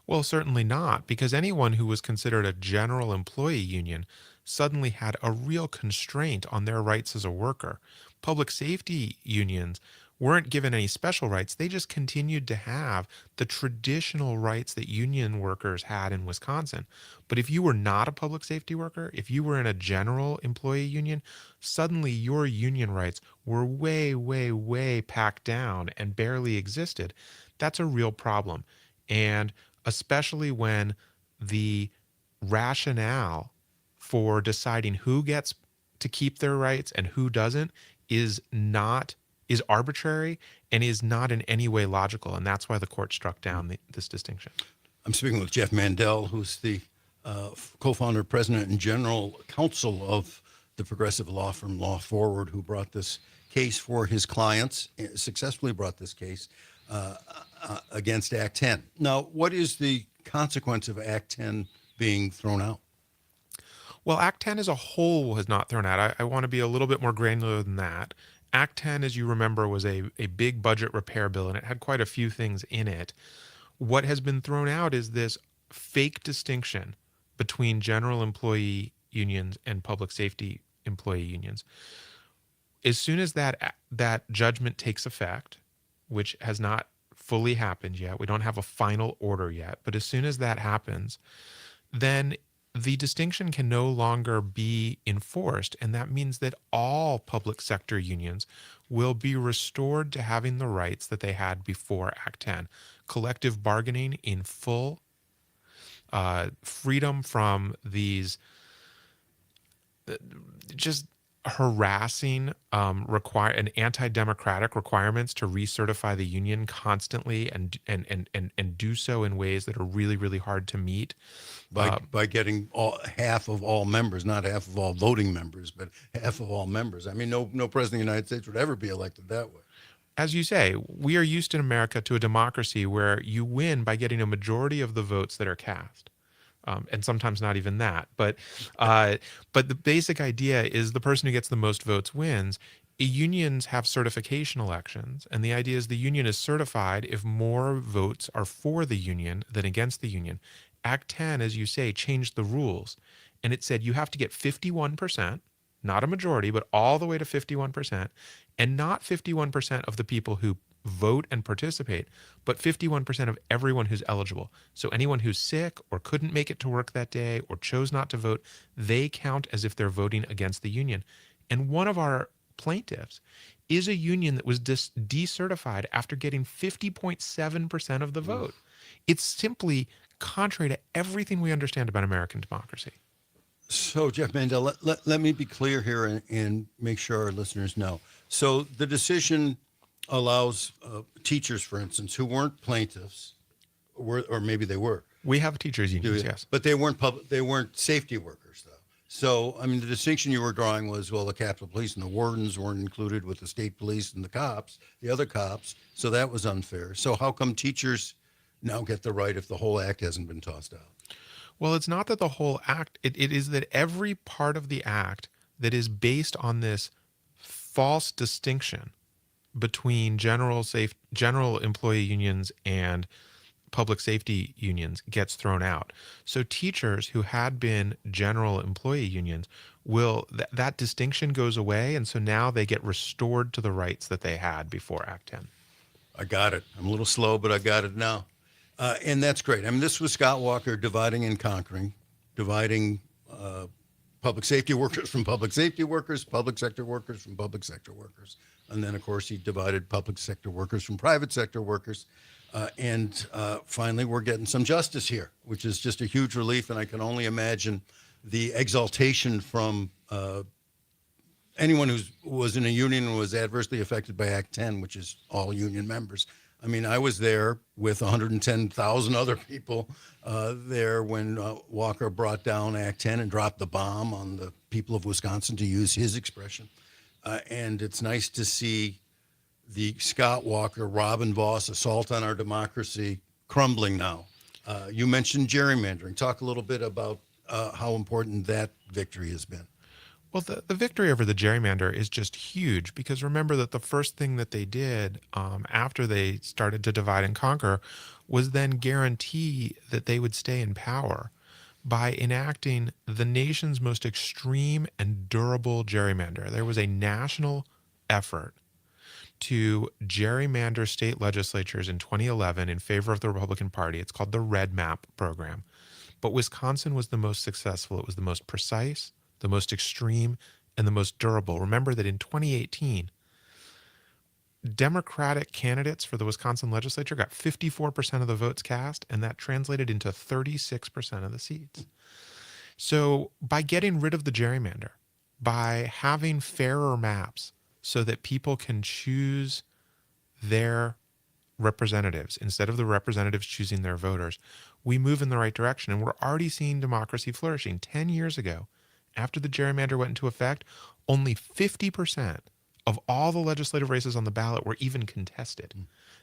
Well, certainly not, because anyone who was considered a general employee union suddenly had a real constraint on their rights as a worker. Public safety unions weren't given any special rights. They just continued to have the traditional rights that union workers had in Wisconsin. But if you were not a public safety worker, if you were in a general employee union, suddenly your union rights were way, way, way packed down and barely existed. That's a real problem. And especially when the rationale for deciding who gets to keep their rights and who doesn't is arbitrary and is not in any way logical. And that's why the court struck down this distinction. I'm speaking with Jeff Mandel, who's the co-founder, president, and general counsel of the progressive law firm Law Forward, who brought this case for his clients, successfully brought this case against Act 10. Now, what is the consequence of Act 10 being thrown out? Well, Act 10 as a whole was not thrown out. I want to be a little bit more granular than that. Act 10, as you remember, was a big budget repair bill, and it had quite a few things in it. what has been thrown out is this fake distinction between general employee unions and public safety employee unions. As soon as that judgment takes effect, which has not fully happened yet, we don't have a final order yet, but as soon as that happens, then the distinction can no longer be enforced, and that means that all public sector unions will be restored to having the rights that they had before Act 10. Collective bargaining in full, freedom from these just harassing and anti-democratic requirements to recertify the union constantly and do so in ways that are really, really hard to meet. By getting half of all members, not half of all voting members, but half of all members. I mean, no president of the United States would ever be elected that way. As you say, we are used in America to a democracy where you win by getting a majority of the votes that are cast. And sometimes not even that. But the basic idea is the person who gets the most votes wins. Unions have certification elections, and the idea is the union is certified if more votes are for the union than against the union. Act 10, as you say, changed the rules, and it said you have to get 51%, not a majority, but all the way to 51%, and not 51% of the people who vote and participate, but 51% of everyone who's eligible. So anyone who's sick or couldn't make it to work that day or chose not to vote, they count as if they're voting against the union. And one of our plaintiffs is a union that was decertified after getting 50.7% of the vote. It's simply contrary to everything we understand about American democracy. So, Jeff Mandel, let me be clear here and make sure our listeners know. So the decision allows teachers, for instance, who weren't plaintiffs, or maybe they were. We have teachers unions, yes. But they weren't safety workers, though. So, I mean, the distinction you were drawing was, well, the Capitol Police and the wardens weren't included with the state police and the cops, the other cops, so that was unfair. So how come teachers now get the right if the whole act hasn't been tossed out? Well, it's not that the whole act, it is that every part of the act that is based on this false distinction between general employee unions and public safety unions gets thrown out. So teachers who had been general employee unions will, that distinction goes away, and so now they get restored to the rights that they had before Act 10. I got it. I'm a little slow, but I got it now. And that's great. I mean, this was Scott Walker dividing and conquering, dividing public safety workers from public safety workers, public sector workers from public sector workers. And then, of course, he divided public sector workers from private sector workers. And finally, we're getting some justice here, which is just a huge relief. And I can only imagine the exaltation from anyone who was in a union and was adversely affected by Act 10, which is all union members. I mean, I was there with 110,000 other people there when Walker brought down Act 10 and dropped the bomb on the people of Wisconsin, to use his expression. And it's nice to see the Scott Walker, Robin Voss assault on our democracy crumbling now. You mentioned gerrymandering. Talk a little bit about how important that victory has been. Well, the victory over the gerrymander is just huge, because remember that the first thing that they did after they started to divide and conquer was then guarantee that they would stay in power by enacting the nation's most extreme and durable gerrymander. There was a national effort to gerrymander state legislatures in 2011 in favor of the Republican Party. It's called the Red Map program. But Wisconsin was the most successful. It was the most precise, the most extreme, and the most durable. Remember that in 2018, Democratic candidates for the Wisconsin legislature got 54% of the votes cast, and that translated into 36% of the seats. So by getting rid of the gerrymander, by having fairer maps so that people can choose their representatives instead of the representatives choosing their voters, we move in the right direction. And we're already seeing democracy flourishing. 10 years ago, after the gerrymander went into effect, only 50% of all the legislative races on the ballot were even contested.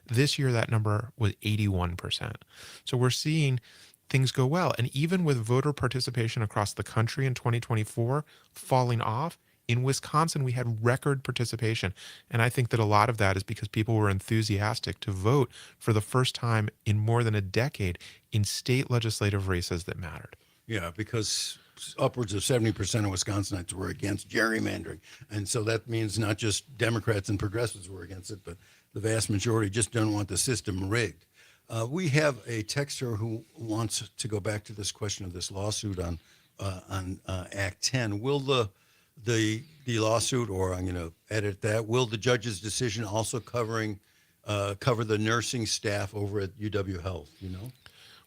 This year, that number was 81%. So we're seeing things go well. And even with voter participation across the country in 2024 falling off, In Wisconsin, we had record participation. And I think that a lot of that is because people were enthusiastic to vote for the first time in more than a decade in state legislative races that mattered. Yeah, because upwards of 70% of Wisconsinites were against gerrymandering. And so that means not just Democrats and progressives were against it, but the vast majority just don't want the system rigged. We have a texter who wants to go back to this question of this lawsuit on Act 10. Will the lawsuit, or I'm going to edit that, will the judge's decision also cover the nursing staff over at UW Health, you know?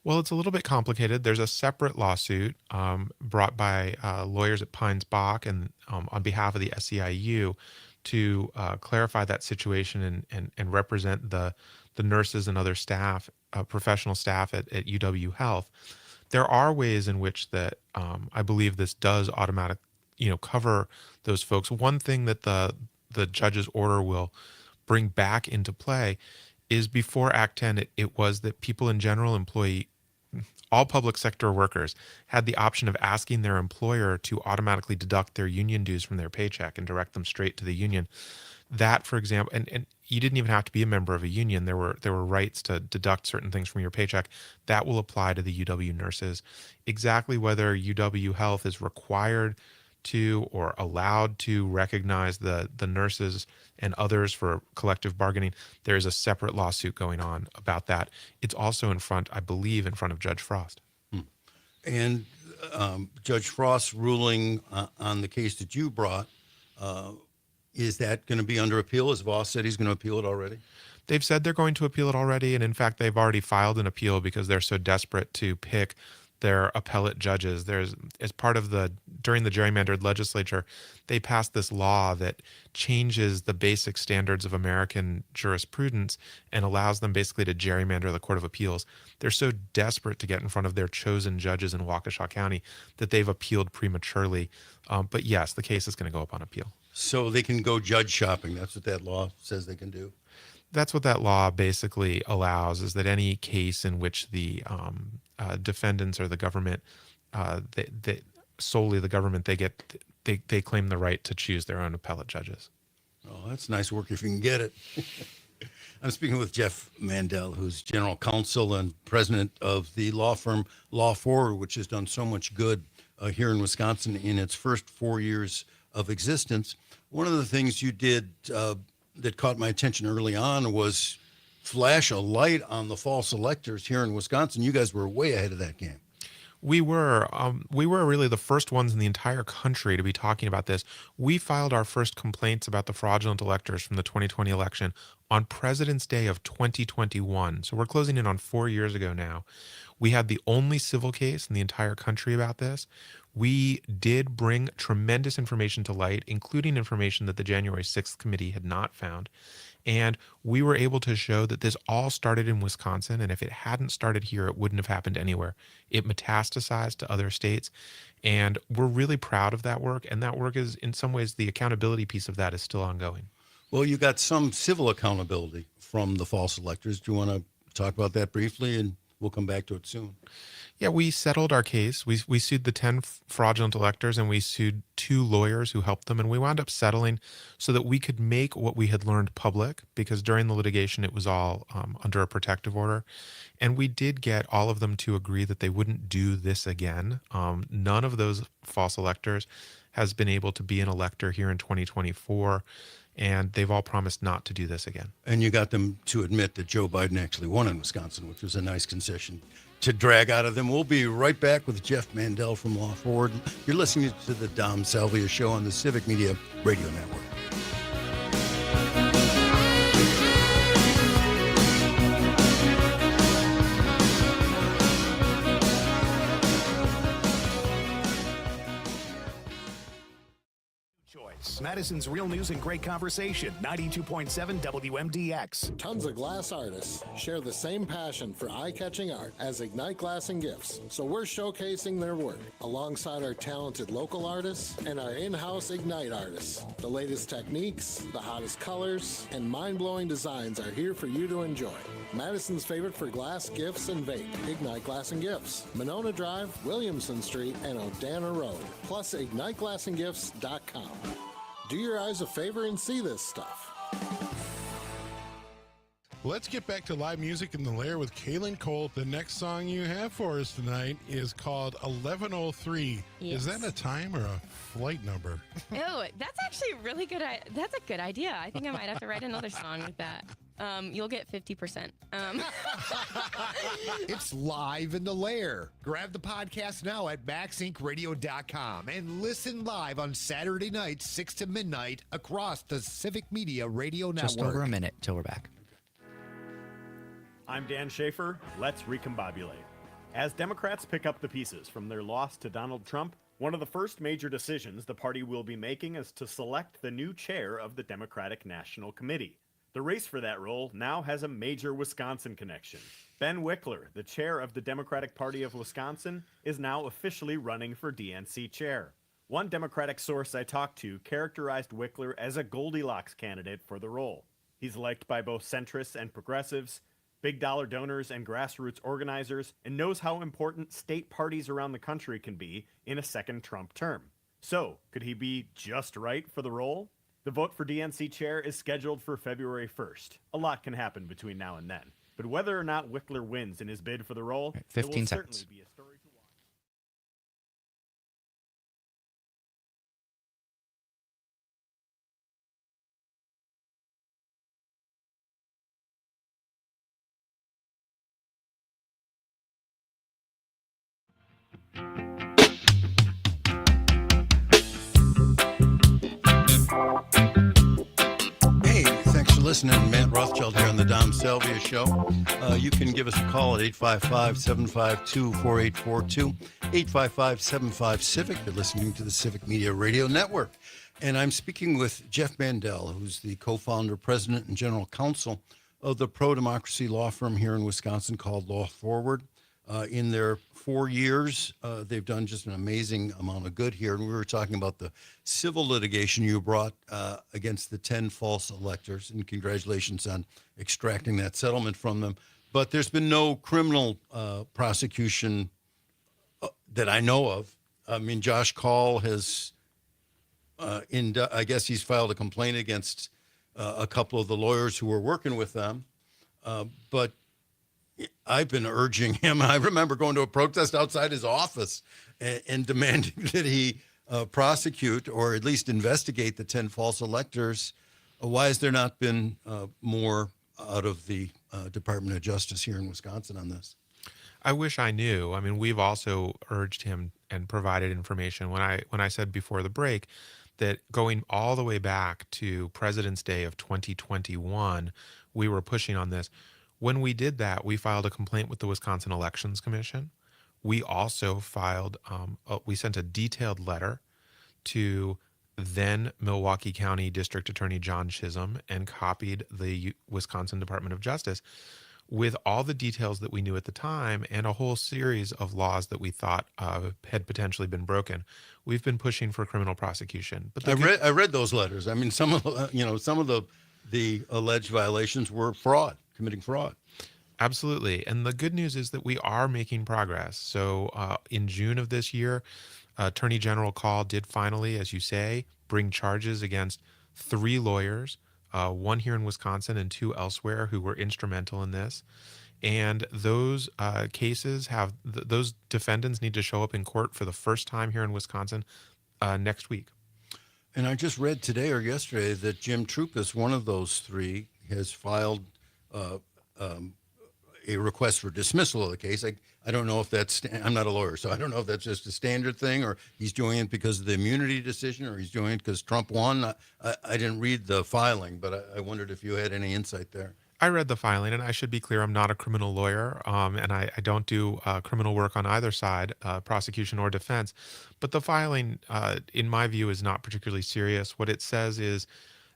Well, it's a little bit complicated. There's a separate lawsuit brought by lawyers at Pines Bach and on behalf of the SEIU to clarify that situation and represent the nurses and other staff, professional staff at UW Health. There are ways in which that I believe this does cover those folks. One thing that the judge's order will bring back into play is before Act 10, it was that people in general, all public sector workers had the option of asking their employer to automatically deduct their union dues from their paycheck and direct them straight to the union. That, for example, and you didn't even have to be a member of a union. There were rights to deduct certain things from your paycheck. That will apply to the UW nurses. Exactly whether UW Health is required to or allowed to recognize the nurses and others for collective bargaining, there is a separate lawsuit going on about that. It's also I believe, in front of Judge Frost. And Judge Frost's ruling on the case that you brought, is that going to be under appeal? Has Voss said he's going to appeal it already? They've said they're going to appeal it already, and in fact, they've already filed an appeal because they're so desperate to pick their appellate judges. During the gerrymandered legislature, they passed this law that changes the basic standards of American jurisprudence and allows them basically to gerrymander the Court of Appeals. They're so desperate to get in front of their chosen judges in Waukesha County that they've appealed prematurely. But yes, the case is going to go up on appeal. So they can go judge shopping. That's what that law says they can do. That's what that law basically allows, is that any case in which the defendants or the government, solely the government, they claim the right to choose their own appellate judges. Oh, that's nice work if you can get it. I'm speaking with Jeff Mandel, who's general counsel and president of the law firm Law Forward, which has done so much good here in Wisconsin in its first 4 years of existence. One of the things you did that caught my attention early on was flash a light on the false electors here in Wisconsin. You guys were way ahead of that game. We were really the first ones in the entire country to be talking about this. We filed our first complaints about the fraudulent electors from the 2020 election on President's Day of 2021. So we're closing in on 4 years ago now. We had the only civil case in the entire country about this. We did bring tremendous information to light, including information that the January 6th committee had not found. And we were able to show that this all started in Wisconsin, and if it hadn't started here, it wouldn't have happened anywhere. It metastasized to other states, and we're really proud of that work. And that work is, in some ways, the accountability piece of that is still ongoing. Well, you got some civil accountability from the false electors. Do you want to talk about that briefly? And we'll come back to it soon. Yeah, we settled our case. We sued the 10 fraudulent electors, and we sued 2 lawyers who helped them, and we wound up settling so that we could make what we had learned public, because during the litigation it was all under a protective order. And we did get all of them to agree that they wouldn't do this again. None of those false electors has been able to be an elector here in 2024. And they've all promised not to do this again. And you got them to admit that Joe Biden actually won in Wisconsin, which was a nice concession to drag out of them. We'll be right back with Jeff Mandel from Law Forward. You're listening to the Dom Salvia Show on the Civic Media Radio Network. Madison's real news and great conversation. 92.7 WMDX. Tons of glass artists share the same passion for eye-catching art as Ignite Glass and Gifts. So we're showcasing their work alongside our talented local artists and our in-house Ignite artists. The latest techniques, the hottest colors, and mind-blowing designs are here for you to enjoy. Madison's favorite for glass, gifts, and vape. Ignite Glass and Gifts. Monona Drive, Williamson Street, and Odana Road. Plus, IgniteGlassandGifts.com. Do your eyes a favor and see this stuff. Let's get back to live music in the lair with Kaylin Colt. The next song you have for us tonight is called 1103. Yes. Is that a time or a flight number? Oh, that's actually really good. That's a good idea. I think I might have to write another song with that. You'll get 50%. It's live in the lair. Grab the podcast now at maxinkradio.com and listen live on Saturday nights, 6 to midnight, across the Civic Media Radio Network. Just over a minute till we're back. I'm Dan Schaefer. Let's recombobulate. As Democrats pick up the pieces from their loss to Donald Trump, one of the first major decisions the party will be making is to select the new chair of the Democratic National Committee. The race for that role now has a major Wisconsin connection. Ben Wickler, the chair of the Democratic Party of Wisconsin, is now officially running for DNC chair. One Democratic source I talked to characterized Wickler as a Goldilocks candidate for the role. He's liked by both centrists and progressives, big dollar donors and grassroots organizers, and knows how important state parties around the country can be in a second Trump term. So, could he be just right for the role? The vote for DNC chair is scheduled for February 1st. A lot can happen between now and then. But whether or not Wickler wins in his bid for the role, 15 it will seconds. certainly be a story to watch. Hey, thanks for listening. Matt Rothschild here on the Dom Salvia Show. You can give us a call at 855-752-4842, 855-75-CIVIC. You're listening to the Civic Media Radio Network. And I'm speaking with Jeff Mandel, who's the co-founder, president, and general counsel of the pro-democracy law firm here in Wisconsin called Law Forward. In their 4 years, they've done just an amazing amount of good here. And we were talking about the civil litigation you brought against the 10 false electors, and congratulations on extracting that settlement from them. But there's been no criminal prosecution that I know of. I mean, Josh Call has, I guess he's filed a complaint against a couple of the lawyers who were working with them. But I've been urging him. I remember going to a protest outside his office and demanding that he prosecute or at least investigate the 10 false electors. Why has there not been more out of the Department of Justice here in Wisconsin on this? I wish I knew. I mean, we've also urged him and provided information. When I said before the break that going all the way back to President's Day of 2021, we were pushing on this. When we did that, we filed a complaint with the Wisconsin Elections Commission. We also filed, we sent a detailed letter to then Milwaukee County District Attorney John Chisholm and copied the Wisconsin Department of Justice with all the details that we knew at the time and a whole series of laws that we thought had potentially been broken. We've been pushing for criminal prosecution. But I read those letters. I mean, some of the alleged violations were committing fraud. Absolutely. And the good news is that we are making progress. So in June of this year, Attorney General Call did finally, as you say, bring charges against 3 lawyers, one here in Wisconsin and 2 elsewhere who were instrumental in this. And those cases have, those defendants need to show up in court for the first time here in Wisconsin next week. And I just read today or yesterday that Jim Trupis, one of those 3, has filed a request for dismissal of the case. I don't know if that's, I'm not a lawyer, so I don't know if that's just a standard thing or he's doing it because of the immunity decision or he's doing it because Trump won. I didn't read the filing, but I wondered if you had any insight there. I read the filing, and I should be clear, I'm not a criminal lawyer, and I don't do criminal work on either side, prosecution or defense. But the filing, in my view, is not particularly serious. What it says is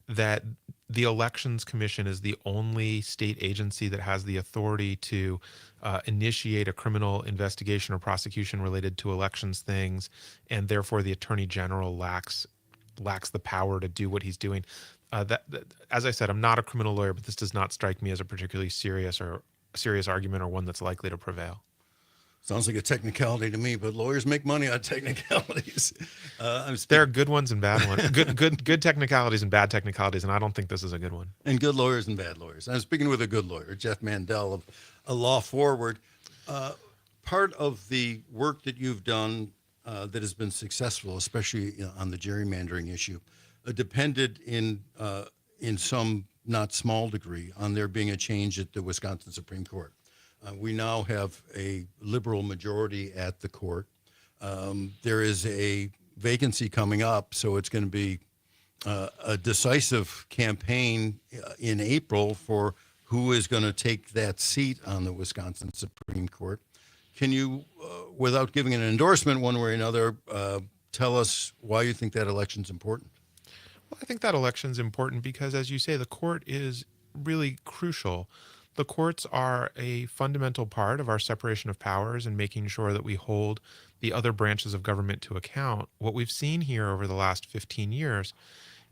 that the Elections Commission is the only state agency that has the authority to initiate a criminal investigation or prosecution related to elections things, and therefore the Attorney General lacks the power to do what he's doing. That, as I said, I'm not a criminal lawyer, but this does not strike me as a particularly serious argument or one that's likely to prevail. Sounds like a technicality to me, but lawyers make money on technicalities. There are good ones and bad ones. Good technicalities and bad technicalities, and I don't think this is a good one. And good lawyers and bad lawyers. I'm speaking with a good lawyer, Jeff Mandel of A Law Forward. Part of the work that you've done that has been successful, especially on the gerrymandering issue, depended in some not small degree on there being a change at the Wisconsin Supreme Court. We now have a liberal majority at the court. There is a vacancy coming up, so it's going to be a decisive campaign in April for who is going to take that seat on the Wisconsin Supreme Court. Can you, without giving an endorsement one way or another, tell us why you think that election's important? Well, I think that election's important because, as you say, the court is really crucial. The courts are a fundamental part of our separation of powers and making sure that we hold the other branches of government to account. What we've seen here over the last 15 years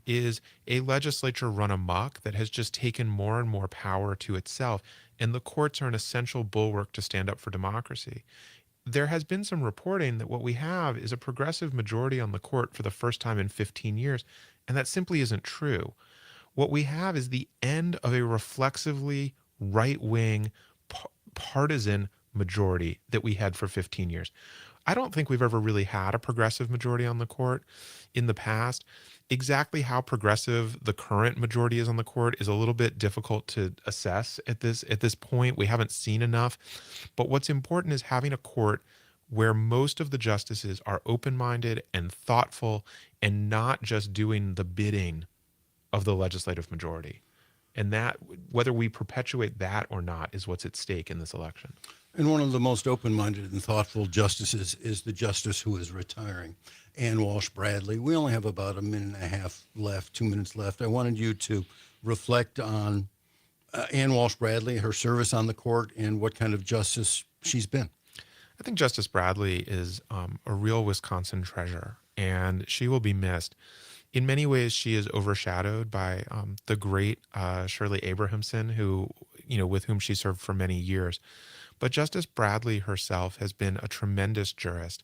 is a legislature run amok that has just taken more and more power to itself, and the courts are an essential bulwark to stand up for democracy. There has been some reporting that what we have is a progressive majority on the court for the first time in 15 years, and that simply isn't true. What we have is the end of a reflexively right-wing partisan majority that we had for 15 years. I don't think we've ever really had a progressive majority on the court in the past. Exactly how progressive the current majority is on the court is a little bit difficult to assess at this point. We haven't seen enough. But what's important is having a court where most of the justices are open-minded and thoughtful and not just doing the bidding of the legislative majority. And that, whether we perpetuate that or not, is what's at stake in this election. And one of the most open-minded and thoughtful justices is the justice who is retiring, Ann Walsh Bradley. We only have about a minute and a half left, 2 minutes left. I wanted you to reflect on Ann Walsh Bradley, her service on the court, and what kind of justice she's been. I think Justice Bradley is a real Wisconsin treasure, and she will be missed. In many ways, she is overshadowed by the great Shirley Abrahamson, who, with whom she served for many years. But Justice Bradley herself has been a tremendous jurist.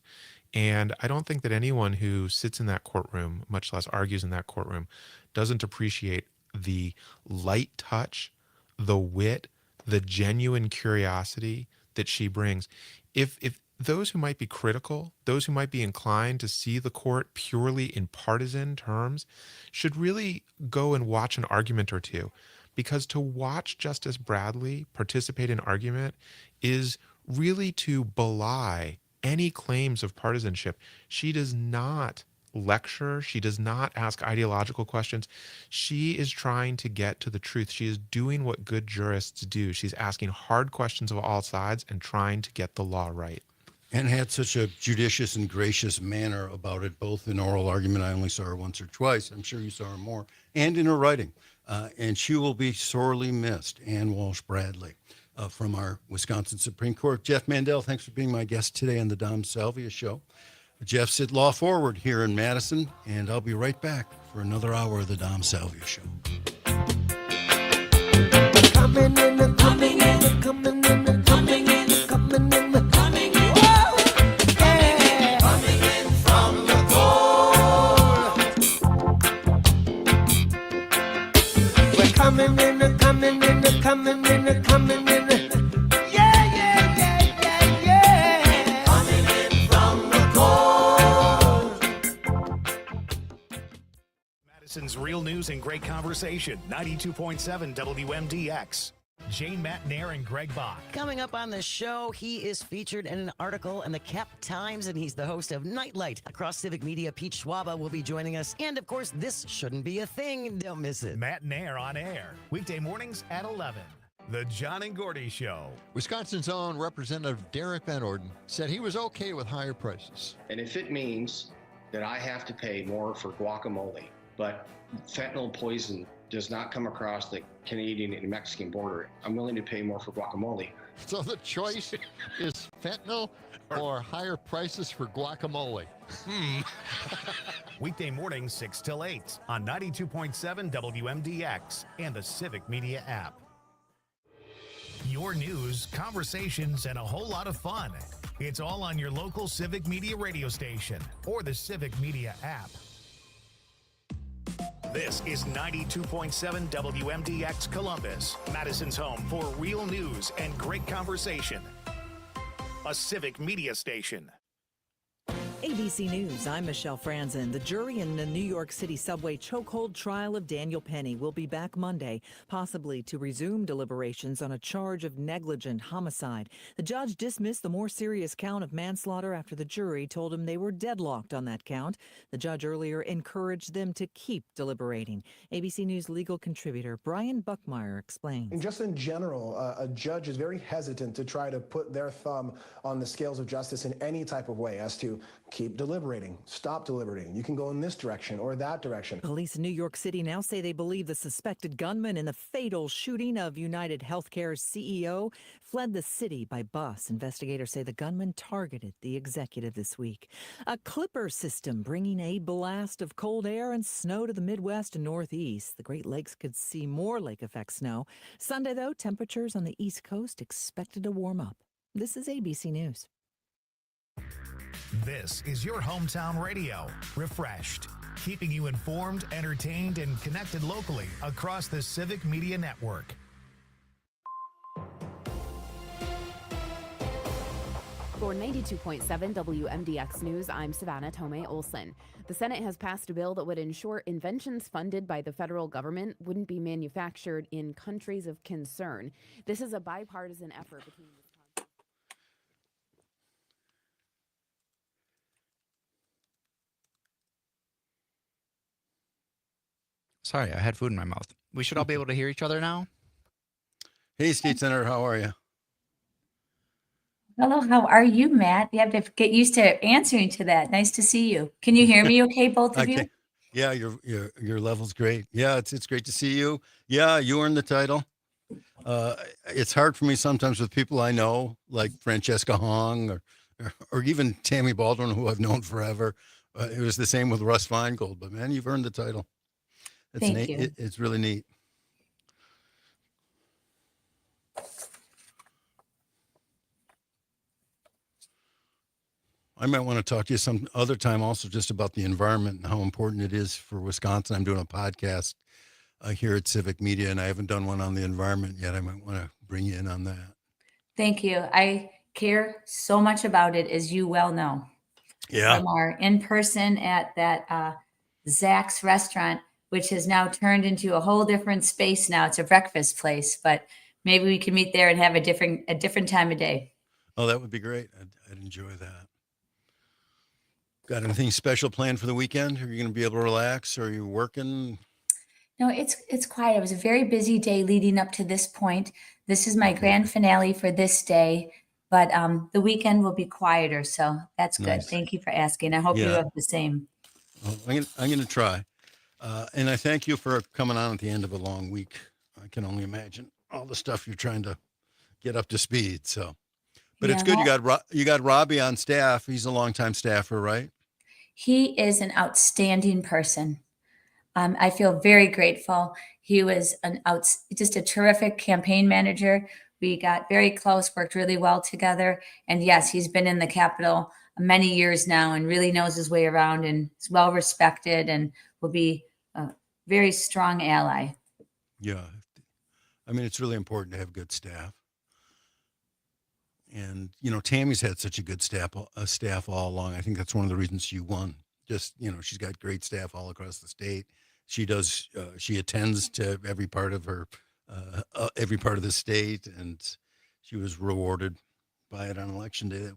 And I don't think that anyone who sits in that courtroom, much less argues in that courtroom, doesn't appreciate the light touch, the wit, the genuine curiosity that she brings. If those who might be critical, those who might be inclined to see the court purely in partisan terms, should really go and watch an argument or two. Because to watch Justice Bradley participate in argument is really to belie any claims of partisanship. She does not lecture. She does not ask ideological questions. She is trying to get to the truth. She is doing what good jurists do. She's asking hard questions of all sides and trying to get the law right. And had such a judicious and gracious manner about it, both in oral argument. I only saw her once or twice. I'm sure you saw her more. And in her writing. And she will be sorely missed, Ann Walsh Bradley, from our Wisconsin Supreme Court. Jeff Mandel, thanks for being my guest today on the Dom Salvia Show. Jeff's at Law Forward here in Madison, and I'll be right back for another hour of the Dom Salvia Show. Coming in, coming in, coming in, coming in, coming in, coming in. Whoa! Yeah. Coming in from the cold. We're coming in, coming in, coming in, coming in. Yeah, yeah, yeah, yeah, yeah. Coming in from the cold. Madison's real news and great conversation. 92.7 WMDX. Jane Matnair and Greg Bach. Coming up on the show, he is featured in an article in the Cap Times, and he's the host of Nightlight. Across Civic Media, Pete Schwaba will be joining us. And, of course, This Shouldn't Be a Thing. Don't miss it. Matnair on air. Weekday mornings at 11. The John and Gordy Show. Wisconsin's own Representative Derek Van Orden said he was okay with higher prices. And if it means that I have to pay more for guacamole, but fentanyl poison does not come across the Canadian and Mexican border, I'm willing to pay more for guacamole. So the choice is fentanyl or higher prices for guacamole. Weekday mornings 6 till 8 on 92.7 WMDX and the Civic Media app. Your news, conversations, and a whole lot of fun. It's all on your local Civic Media radio station or the Civic Media app. This is 92.7 WMDX Columbus, Madison's home for real news and great conversation. A Civic Media station. ABC News, I'm Michelle Franzen. The jury in the New York City subway chokehold trial of Daniel Penny will be back Monday, possibly to resume deliberations on a charge of negligent homicide. The judge dismissed the more serious count of manslaughter after the jury told him they were deadlocked on that count. The judge earlier encouraged them to keep deliberating. ABC News legal contributor Brian Buckmeyer explains. And just in general, a judge is very hesitant to try to put their thumb on the scales of justice in any type of way as to keep deliberating, stop deliberating. You can go in this direction or that direction. Police in New York City now say they believe the suspected gunman in the fatal shooting of United Healthcare's CEO fled the city by bus. Investigators say the gunman targeted the executive this week. A clipper system bringing a blast of cold air and snow to the Midwest and Northeast. The Great Lakes could see more lake effect snow. Sunday, though, temperatures on the East Coast expected to warm up. This is ABC News. This is your hometown radio, refreshed, keeping you informed, entertained, and connected locally across the Civic Media Network. For 92.7 WMDX News, I'm Savannah Tomei Olson. The Senate has passed a bill that would ensure inventions funded by the federal government wouldn't be manufactured in countries of concern. This is a bipartisan effort between Sorry, I had food in my mouth. We should all be able to hear each other now. Hey, State Senator, how are you? Hello, how are you, Matt? You have to get used to answering to that. Nice to see you. Can you hear me okay, both of you? Yeah, your level's great. Yeah, it's great to see you. Yeah, you earned the title. It's hard for me sometimes with people I know, like Francesca Hong or even Tammy Baldwin, who I've known forever. It was the same with Russ Feingold, but man, you've earned the title. Thank you. It's really neat. I might want to talk to you some other time also just about the environment and how important it is for Wisconsin. I'm doing a podcast here at Civic Media, and I haven't done one on the environment yet. I might want to bring you in on that. Thank you. I care so much about it, as you well know. Yeah. From our in-person at that Zach's restaurant, which has now turned into a whole different space now. It's a breakfast place, but maybe we can meet there and have a different time of day. Oh, that would be great. I'd enjoy that. Got anything special planned for the weekend? Are you going to be able to relax? Or are you working? No, it's quiet. It was a very busy day leading up to this point. This is my grand finale for this day, but the weekend will be quieter, so that's good. Nice. Thank you for asking. I hope you Yeah. have the same. Well, I'm going to try. And I thank you for coming on at the end of a long week. I can only imagine all the stuff you're trying to get up to speed. So, but it's good. You got Robbie on staff. He's a longtime staffer, right? He is an outstanding person. I feel very grateful. He was just a terrific campaign manager. We got very close, worked really well together. And yes, he's been in the Capitol many years now and really knows his way around and is well respected and will be a very strong ally. Yeah. I mean, it's really important to have good staff. And, Tammy's had such a good staff all along. I think that's one of the reasons she won. Just, she's got great staff all across the state. She does, she attends to every part of the state, and she was rewarded by it on election day.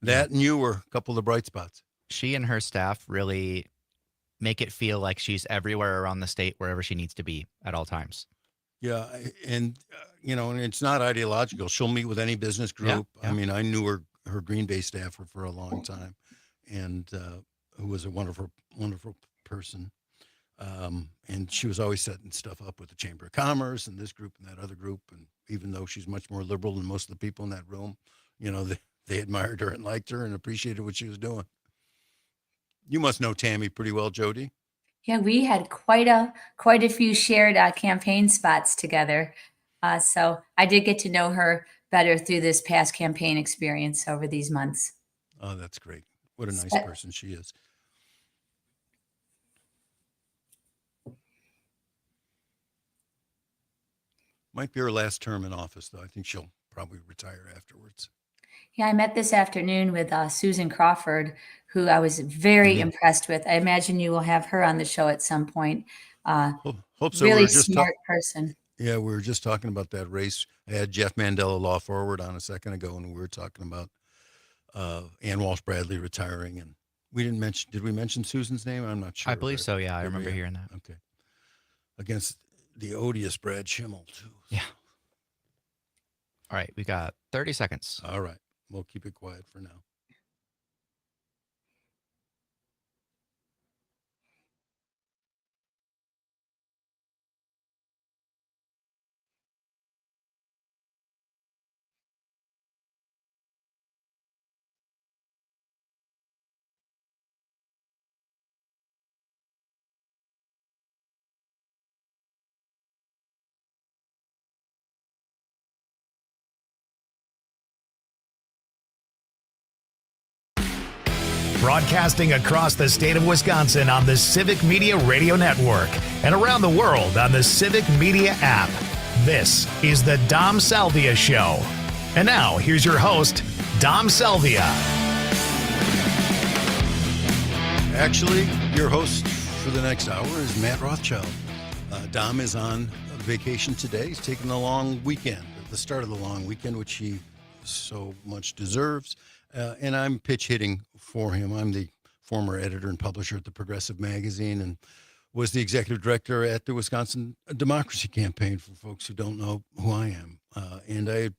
That and you were a couple of the bright spots. She and her staff really make it feel like she's everywhere around the state, wherever she needs to be at all times. Yeah. And, and it's not ideological. She'll meet with any business group. Yeah. I mean, I knew her Green Bay staffer for a long time, and who was a wonderful, wonderful person. And she was always setting stuff up with the Chamber of Commerce and this group and that other group. And even though she's much more liberal than most of the people in that room, they admired her and liked her and appreciated what she was doing. You must know Tammy pretty well, Jody. Yeah, we had quite a few shared campaign spots together. So I did get to know her better through this past campaign experience over these months. Oh, that's great. What a nice person she is. Might be her last term in office, though. I think she'll probably retire afterwards. Yeah, I met this afternoon with Susan Crawford, who I was very impressed with. I imagine you will have her on the show at some point. Hope so. Really smart person. Yeah, we were just talking about that race. I had Jeff Mandela, Law Forward, on a second ago, and we were talking about Ann Walsh Bradley retiring. And we didn't mention, did we mention Susan's name? I'm not sure. I believe so, yeah. I remember hearing that. Okay. Against the odious Brad Schimmel, too. Yeah. All right, we got 30 seconds. All right. We'll keep it quiet for now. Broadcasting across the state of Wisconsin on the Civic Media Radio Network and around the world on the Civic Media app. This is the Dom Salvia Show. And now, here's your host, Dom Salvia. Actually, your host for the next hour is Matt Rothschild. Dom is on vacation today. He's taking a long weekend, the start of the long weekend, which he so much deserves. And I'm pitch hitting for him. I'm the former editor and publisher at the Progressive Magazine and was the executive director at the Wisconsin Democracy Campaign, for folks who don't know who I am. And I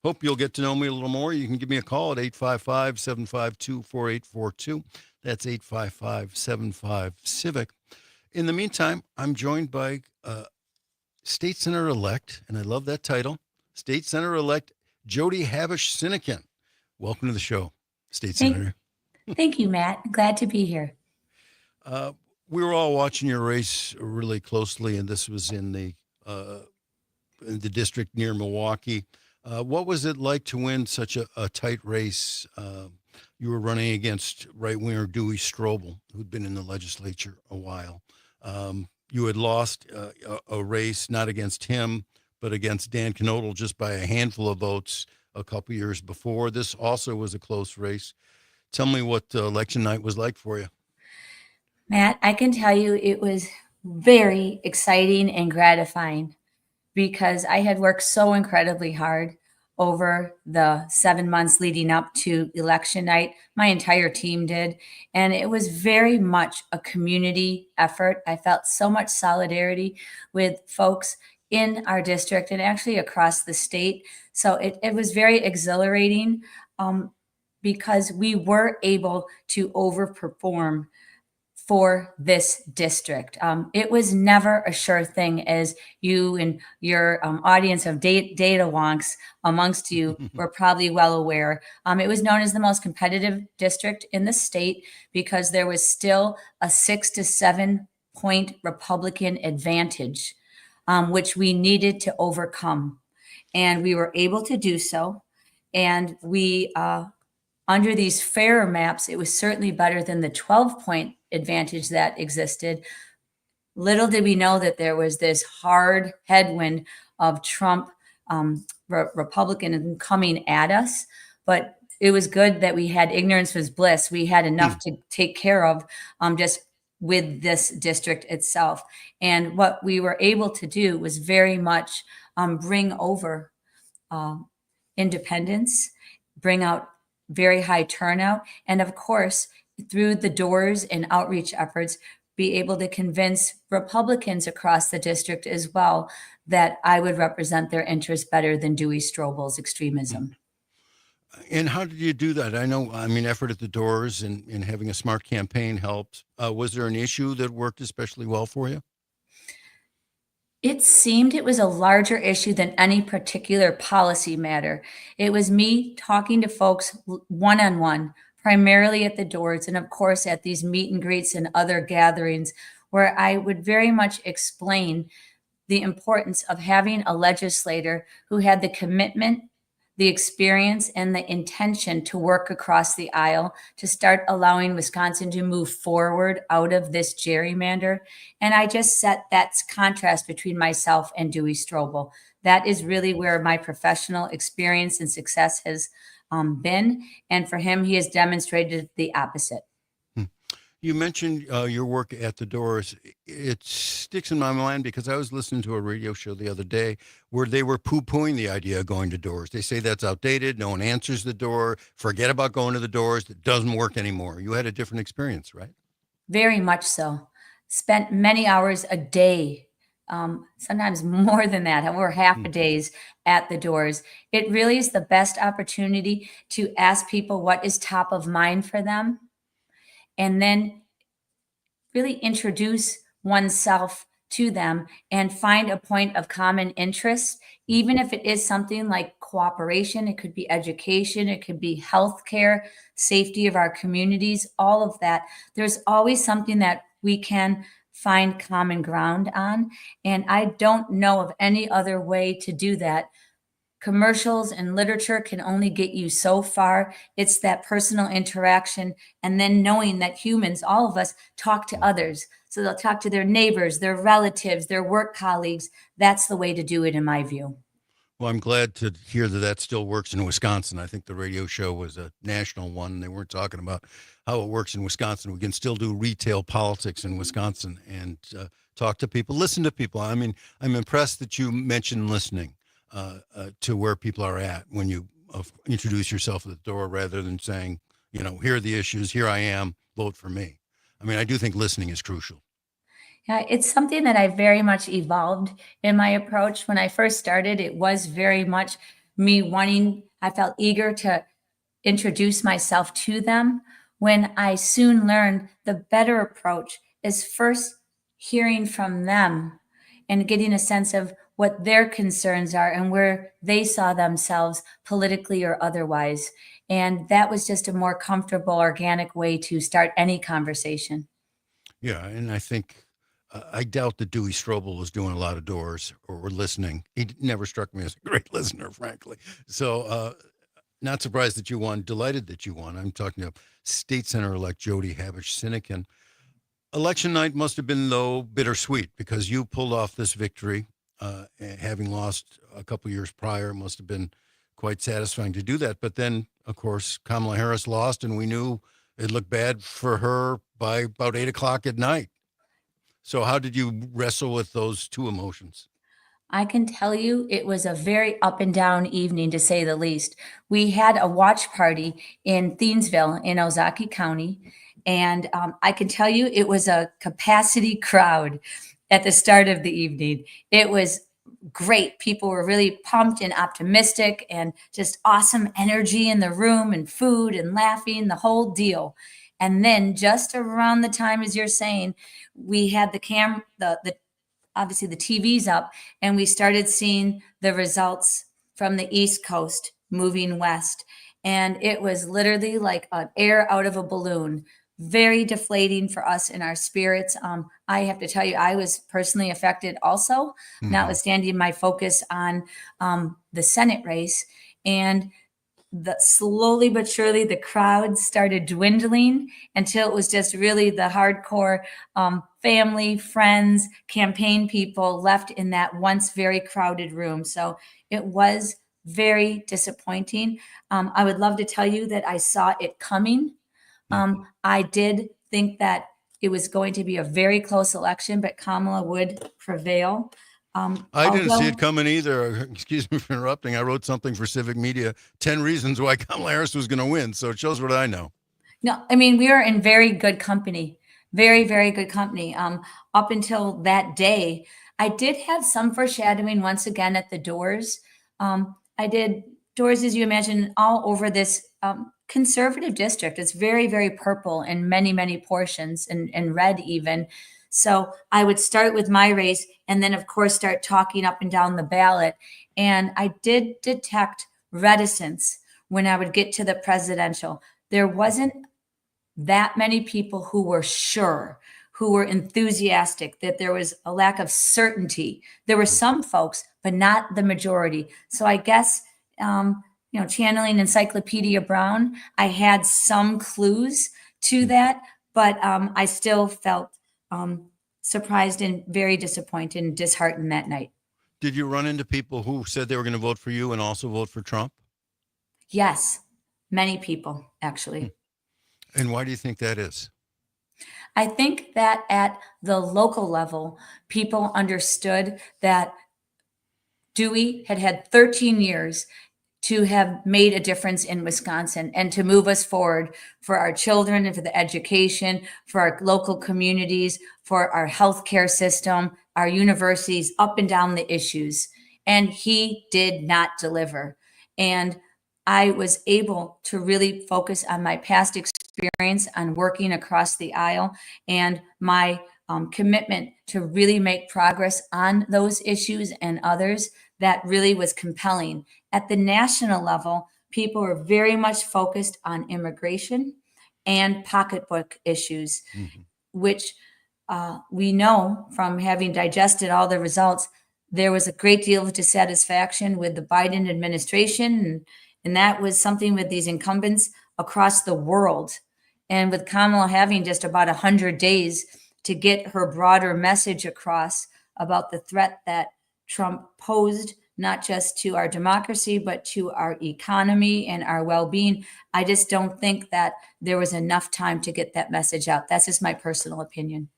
hope you'll get to know me a little more. You can give me a call at 855-752-4842. That's 855-75-CIVIC. In the meantime, I'm joined by State Senator-elect, and I love that title, State Senator-elect Jody Habush-Sinekin. Welcome to the show, State Senator. Thank you, Matt. Glad to be here. We were all watching your race really closely, and this was in the district near Milwaukee. What was it like to win such a tight race? You were running against right-winger Dewey Strobel, who'd been in the legislature a while. You had lost a race, not against him, but against Dan Knodel just by a handful of votes a couple years before. This also was a close race. Tell me what election night was like for you. Matt, I can tell you it was very exciting and gratifying because I had worked so incredibly hard over the 7 months leading up to election night. My entire team did. And it was very much a community effort. I felt so much solidarity with folks in our district and actually across the state. So it was very exhilarating because we were able to overperform for this district. It was never a sure thing, as you and your audience of data wonks amongst you were probably well aware. It was known as the most competitive district in the state because there was still a 6 to 7 point Republican advantage, which we needed to overcome. And we were able to do so. And we, under these fairer maps, it was certainly better than the 12-point advantage that existed. Little did we know that there was this hard headwind of Trump Republican coming at us. But it was good that we had ignorance was bliss. We had enough to take care of just with this district itself. And what we were able to do was very much bring over independence, bring out very high turnout, and of course, through the doors and outreach efforts, be able to convince Republicans across the district as well that I would represent their interests better than Dewey Strobel's extremism. And how did you do that? I know, effort at the doors and having a smart campaign helps. Was there an issue that worked especially well for you? It seemed it was a larger issue than any particular policy matter. It was me talking to folks one-on-one, primarily at the doors, and of course at these meet and greets and other gatherings, where I would very much explain the importance of having a legislator who had the commitment, the experience and the intention to work across the aisle to start allowing Wisconsin to move forward out of this gerrymander. And I just set that contrast between myself and Dewey Strobel. That is really where my professional experience and success has been. And for him, he has demonstrated the opposite. You mentioned your work at the Doors. It sticks in my mind because I was listening to a radio show the other day where they were poo-pooing the idea of going to Doors. They say that's outdated. No one answers the door. Forget about going to the Doors. It doesn't work anymore. You had a different experience, right? Very much so. Spent many hours a day, sometimes more than that, over half a days at the Doors. It really is the best opportunity to ask people what is top of mind for them, and then really introduce oneself to them and find a point of common interest, even if it is something like cooperation. It could be education, it could be healthcare, safety of our communities, all of that. There's always something that we can find common ground on. And I don't know of any other way to do that. Commercials and literature can only get you so far. It's that personal interaction, and then knowing that humans, all of us, talk to others. So they'll talk to their neighbors, their relatives, their work colleagues. That's the way to do it, in my view. Well, I'm glad to hear that that still works in Wisconsin. I think the radio show was a national one. They weren't talking about how it works in Wisconsin. We can still do retail politics in Wisconsin and talk to people, listen to people. I mean, I'm impressed that you mentioned listening to where people are at when you introduce yourself at the door, rather than saying, you know, here are the issues, here I am, vote for me. I mean, I do think listening is crucial. Yeah, it's something that I very much evolved in my approach. When I first started, it was very much me wanting, I felt eager to introduce myself to them. When I soon learned the better approach is first hearing from them and getting a sense of what their concerns are and where they saw themselves politically or otherwise. And that was just a more comfortable, organic way to start any conversation. Yeah, and I think I doubt that Dewey Strobel was doing a lot of doors or listening. He never struck me as a great listener, frankly. So not surprised that you won, delighted that you won. I'm talking to State Senator-elect Jody Habush-Sinekin. Election night must have been, though, bittersweet because you pulled off this victory. Having lost a couple years prior, must have been quite satisfying to do that. But then, of course, Kamala Harris lost, and we knew it looked bad for her by about 8 o'clock at night. So how did you wrestle with those two emotions? I can tell you it was a very up and down evening, to say the least. We had a watch party in Thiensville in Ozaukee County, and I can tell you it was a capacity crowd at the start of the evening. It was great. People were really pumped and optimistic and just awesome energy in the room and food and laughing, the whole deal. And then just around the time, as you're saying, we had the obviously the TV's up, and we started seeing the results from the East Coast moving west. And it was literally like an air out of a balloon. Very deflating for us in our spirits. I have to tell you, I was personally affected also, notwithstanding my focus on the Senate race. And slowly but surely, the crowd started dwindling until it was just really the hardcore family, friends, campaign people left in that once very crowded room. So it was very disappointing. I would love to tell you that I saw it coming. I did think that it was going to be a very close election, but Kamala would prevail. I didn't see it coming either. Excuse me for interrupting. I wrote something for Civic Media, 10 reasons why Kamala Harris was going to win. So it shows what I know. No, I mean, we are in very good company, very, very good company. Up until that day, I did have some foreshadowing once again at the Doors. I did doors, as you imagine, all over this conservative district. It's very, very purple in many, many portions, and red even. So I would start with my race and then, of course, start talking up and down the ballot. And I did detect reticence when I would get to the presidential. There wasn't that many people who were sure, who were enthusiastic, that there was a lack of certainty. There were some folks, but not the majority. So I guess channeling Encyclopedia Brown, I had some clues to that, but I still felt surprised and very disappointed and disheartened that night. Did you run into people who said they were going to vote for you and also vote for Trump? Yes, many people, actually. And why do you think that is? I think that at the local level, people understood that Dewey had had 13 years to have made a difference in Wisconsin and to move us forward for our children and for the education, for our local communities, for our healthcare system, our universities, up and down the issues. And he did not deliver. And I was able to really focus on my past experience on working across the aisle and my commitment to really make progress on those issues and others that really was compelling. At the national level, people were very much focused on immigration and pocketbook issues, which we know from having digested all the results, there was a great deal of dissatisfaction with the Biden administration. And that was something with these incumbents across the world. And with Kamala having just about 100 days to get her broader message across about the threat that Trump posed, not just to our democracy, but to our economy and our well-being, I just don't think that there was enough time to get that message out. That's just my personal opinion.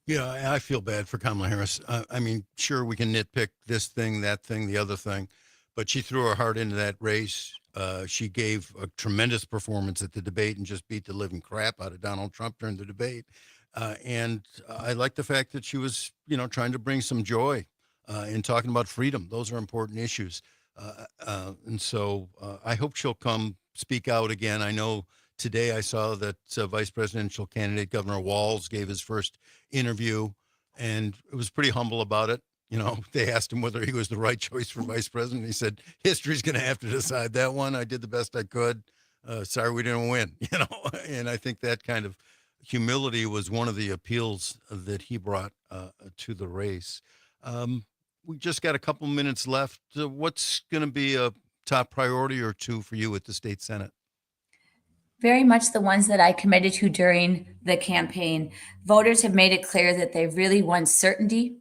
Yeah, I feel bad for Kamala Harris. I mean, sure, we can nitpick this thing, that thing, the other thing, but she threw her heart into that race. She gave a tremendous performance at the debate and just beat the living crap out of Donald Trump during the debate. And I like the fact that she was, trying to bring some joy in talking about freedom. Those are important issues. And so I hope she'll come speak out again. I know today I saw that vice presidential candidate Governor Walz gave his first interview, and it was pretty humble about it. They asked him whether he was the right choice for vice president. He said, history's going to have to decide that one. I did the best I could. Sorry, we didn't win, and I think that kind of humility was one of the appeals that he brought to the race. We just got a couple minutes left. What's going to be a top priority or two for you at the state Senate? Very much the ones that I committed to during the campaign. Voters have made it clear that they really want certainty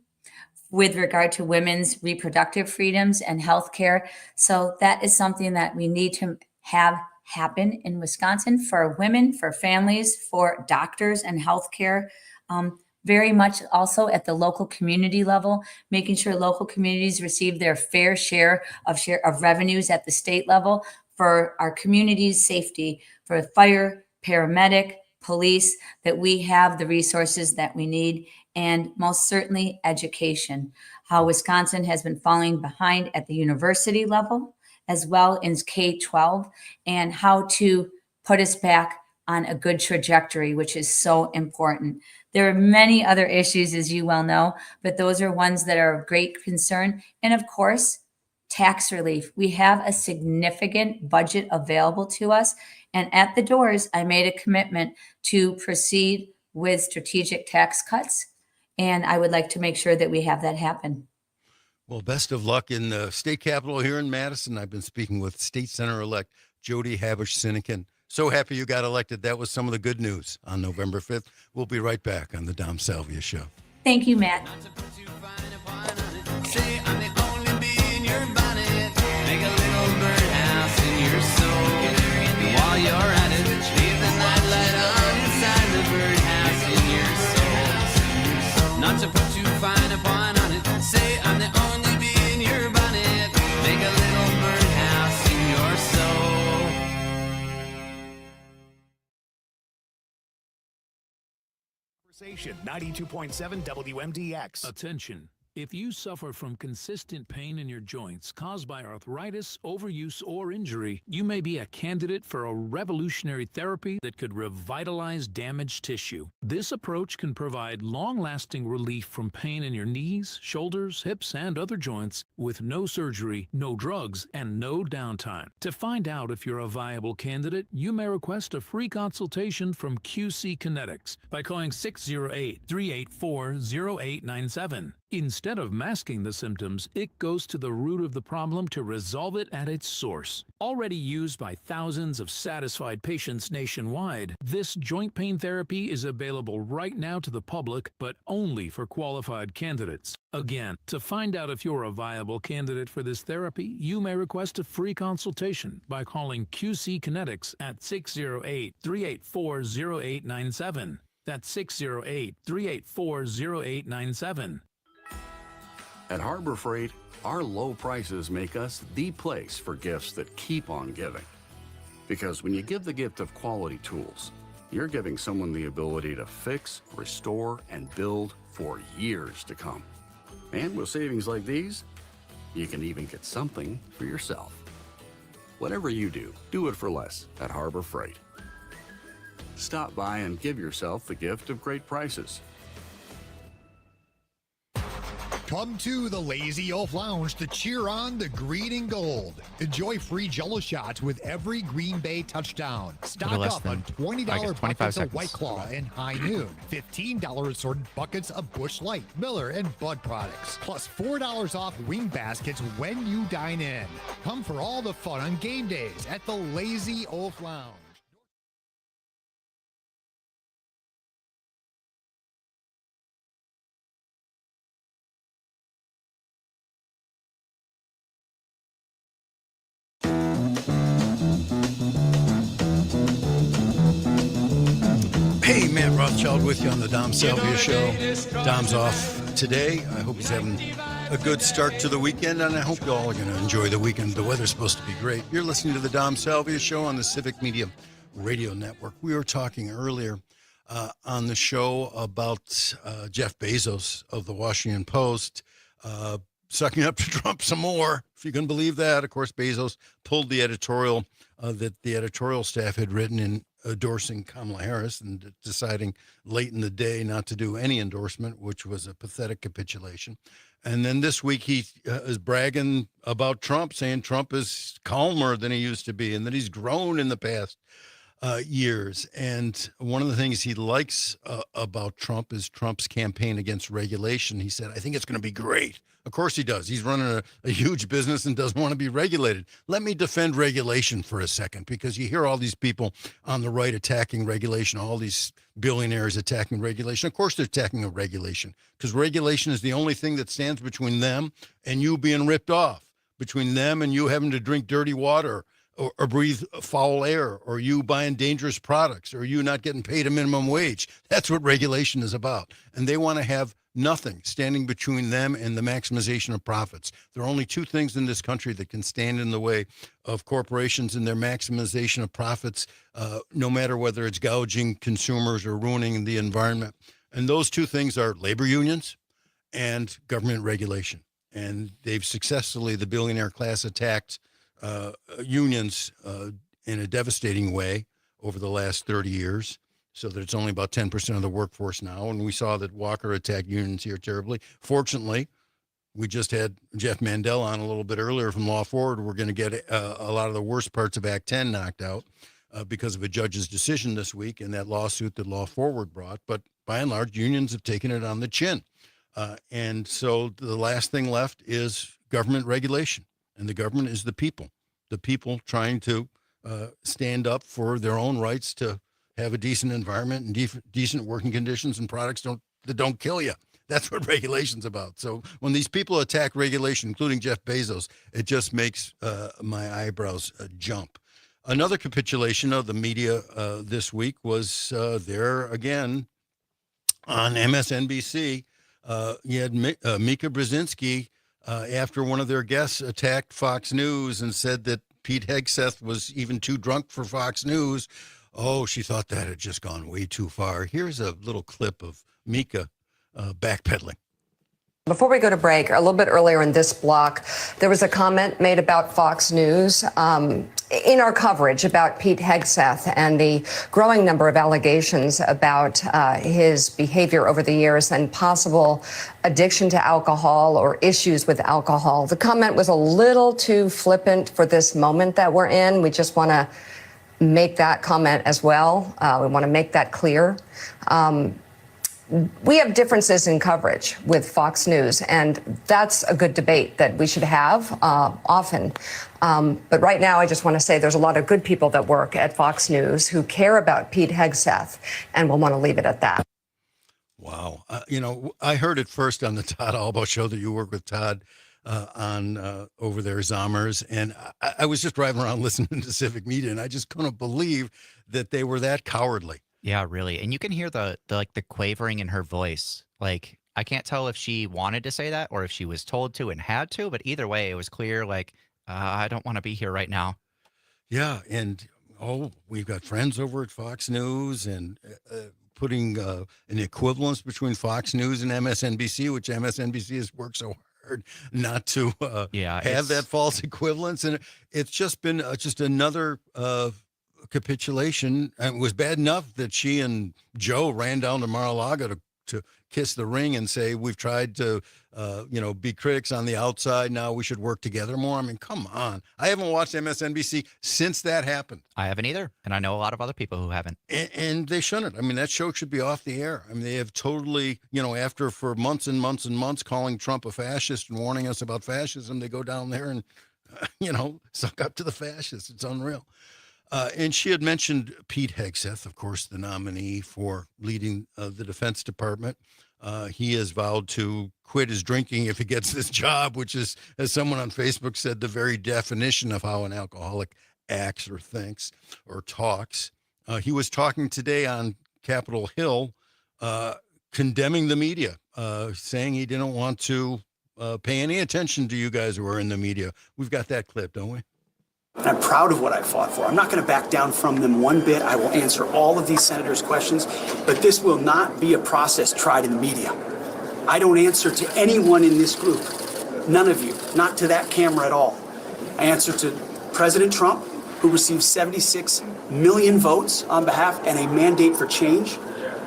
with regard to women's reproductive freedoms and health care. So that is something that we need to have happen in Wisconsin for women, for families, for doctors and healthcare. Very much also at the local community level, making sure local communities receive their fair share of revenues at the state level for our community's safety, for fire, paramedic, police, that we have the resources that we need, and most certainly education. How Wisconsin has been falling behind at the university level, as well as K-12, and how to put us back on a good trajectory, which is so important. There are many other issues, as you well know, but those are ones that are of great concern. And of course, tax relief. We have a significant budget available to us. And at the doors, I made a commitment to proceed with strategic tax cuts. And I would like to make sure that we have that happen. Well, best of luck in the state capitol here in Madison. I've been speaking with State Senator-elect Jody Habush-Sinekin. So happy you got elected. That was some of the good news on November 5th. We'll be right back on the Dom Salvia Show. Thank you, Matt. Say I'm the only bee in your bonnet. Make a little birdhouse in your soul. And while you're at it, leave the nightlight on inside the birdhouse in your soul. Not to put too fine a point on it. Say I'm the only bee in your bonnet. Make a little birdhouse in your soul. 92.7 WMDX. Attention. If you suffer from consistent pain in your joints caused by arthritis, overuse, or injury, you may be a candidate for a revolutionary therapy that could revitalize damaged tissue. This approach can provide long-lasting relief from pain in your knees, shoulders, hips, and other joints with no surgery, no drugs, and no downtime. To find out if you're a viable candidate, you may request a free consultation from QC Kinetics by calling 608-384-0897. In instead of masking the symptoms, it goes to the root of the problem to resolve it at its source. Already used by thousands of satisfied patients nationwide, this joint pain therapy is available right now to the public, but only for qualified candidates. Again, to find out if you're a viable candidate for this therapy, you may request a free consultation by calling QC Kinetics at 608-384-0897. That's 608-384-0897. At Harbor Freight, our low prices make us the place for gifts that keep on giving. Because when you give the gift of quality tools, you're giving someone the ability to fix, restore, and build for years to come. And with savings like these, you can even get something for yourself. Whatever you do, do it for less at Harbor Freight. Stop by and give yourself the gift of great prices. Come to the Lazy Oaf Lounge to cheer on the green and gold. Enjoy free Jell-O shots with every Green Bay touchdown. Stock up on $20 buckets of White Claw and High Noon. $15 assorted buckets of Busch Light, Miller, and Bud products. Plus $4 off wing baskets when you dine in. Come for all the fun on game days at the Lazy Oaf Lounge. Hey, Matt Rothschild with you on the Dom Salvia Show. Dom's off today. I hope he's having a good start to the weekend, and I hope you all are going to enjoy the weekend. The weather's supposed to be great. You're listening to the Dom Salvia Show on the Civic Media Radio Network. We were talking earlier on the show about Jeff Bezos of the Washington Post sucking up to Trump some more, if you can believe that. Of course, Bezos pulled the editorial that the editorial staff had written in endorsing Kamala Harris and deciding late in the day not to do any endorsement, which was a pathetic capitulation. And then this week he is bragging about Trump, saying Trump is calmer than he used to be and that he's grown in the past years. And one of the things he likes about Trump is Trump's campaign against regulation. He said, I think it's going to be great. Of course he does. He's running a huge business and doesn't want to be regulated. Let me defend regulation for a second, because you hear all these people on the right attacking regulation, all these billionaires attacking regulation. Of course they're attacking a regulation, because regulation is the only thing that stands between them and you being ripped off, between them and you having to drink dirty water or breathe foul air, or you buying dangerous products, or you not getting paid a minimum wage. That's what regulation is about. And they want to have nothing standing between them and the maximization of profits. There are only two things in this country that can stand in the way of corporations and their maximization of profits, no matter whether it's gouging consumers or ruining the environment. And those two things are labor unions and government regulation. And they've successfully, the billionaire class, attacked unions in a devastating way over the last 30 years, so that it's only about 10% of the workforce now. And we saw that Walker attacked unions here terribly. Fortunately, we just had Jeff Mandel on a little bit earlier from Law Forward. We're going to get a lot of the worst parts of Act 10 knocked out because of a judge's decision this week and that lawsuit that Law Forward brought. But by and large, unions have taken it on the chin. And so the last thing left is government regulation. And the government is the people trying to stand up for their own rights to have a decent environment and decent working conditions and products that don't kill you. That's what regulation's about. So when these people attack regulation, including Jeff Bezos, it just makes my eyebrows jump. Another capitulation of the media this week was there again on MSNBC. You had Mika Brzezinski after one of their guests attacked Fox News and said that Pete Hegseth was even too drunk for Fox News. Oh, she thought that had just gone way too far. Here's a little clip of Mika backpedaling. Before we go to break, a little bit earlier in this block, there was a comment made about Fox News in our coverage about Pete Hegseth and the growing number of allegations about his behavior over the years and possible addiction to alcohol or issues with alcohol. The comment was a little too flippant for this moment that we're in. We just want to make that comment as well. We want to make that clear. we have differences in coverage with Fox News, and that's a good debate that we should have often. But right now, I just want to say there's a lot of good people that work at Fox News who care about Pete Hegseth, and we'll want to leave it at that. Wow. I heard it first on the Todd Albaugh show that you work with Todd on over there, Zommers. And I was just driving around listening to Civic Media, and I just couldn't believe that they were that cowardly. Yeah, really. And you can hear the quavering in her voice. Like, I can't tell if she wanted to say that or if she was told to and had to, but either way, it was clear, like, I don't want to be here right now. Yeah. And, we've got friends over at Fox News and putting an equivalence between Fox News and MSNBC, which MSNBC has worked so hard not to have that false equivalence. And it's just been just another capitulation. And it was bad enough that she and Joe ran down to Mar-a-Lago to kiss the ring and say, we've tried to, be critics on the outside. Now we should work together more. I mean, come on. I haven't watched MSNBC since that happened. I haven't either. And I know a lot of other people who haven't. And they shouldn't. I mean, that show should be off the air. I mean, they have totally, after for months and months and months calling Trump a fascist and warning us about fascism, they go down there and, suck up to the fascists. It's unreal. And she had mentioned Pete Hegseth, of course, the nominee for leading the Defense Department. He has vowed to quit his drinking if he gets this job, which is, as someone on Facebook said, the very definition of how an alcoholic acts or thinks or talks. He was talking today on Capitol Hill, condemning the media, saying he didn't want to pay any attention to you guys who are in the media. We've got that clip, don't we? I'm proud of what I fought for. I'm not going to back down from them one bit. I will answer all of these senators' questions, but this will not be a process tried in the media. I don't answer to anyone in this group. None of you, not to that camera at all. I answer to President Trump, who received 76 million votes on behalf and a mandate for change.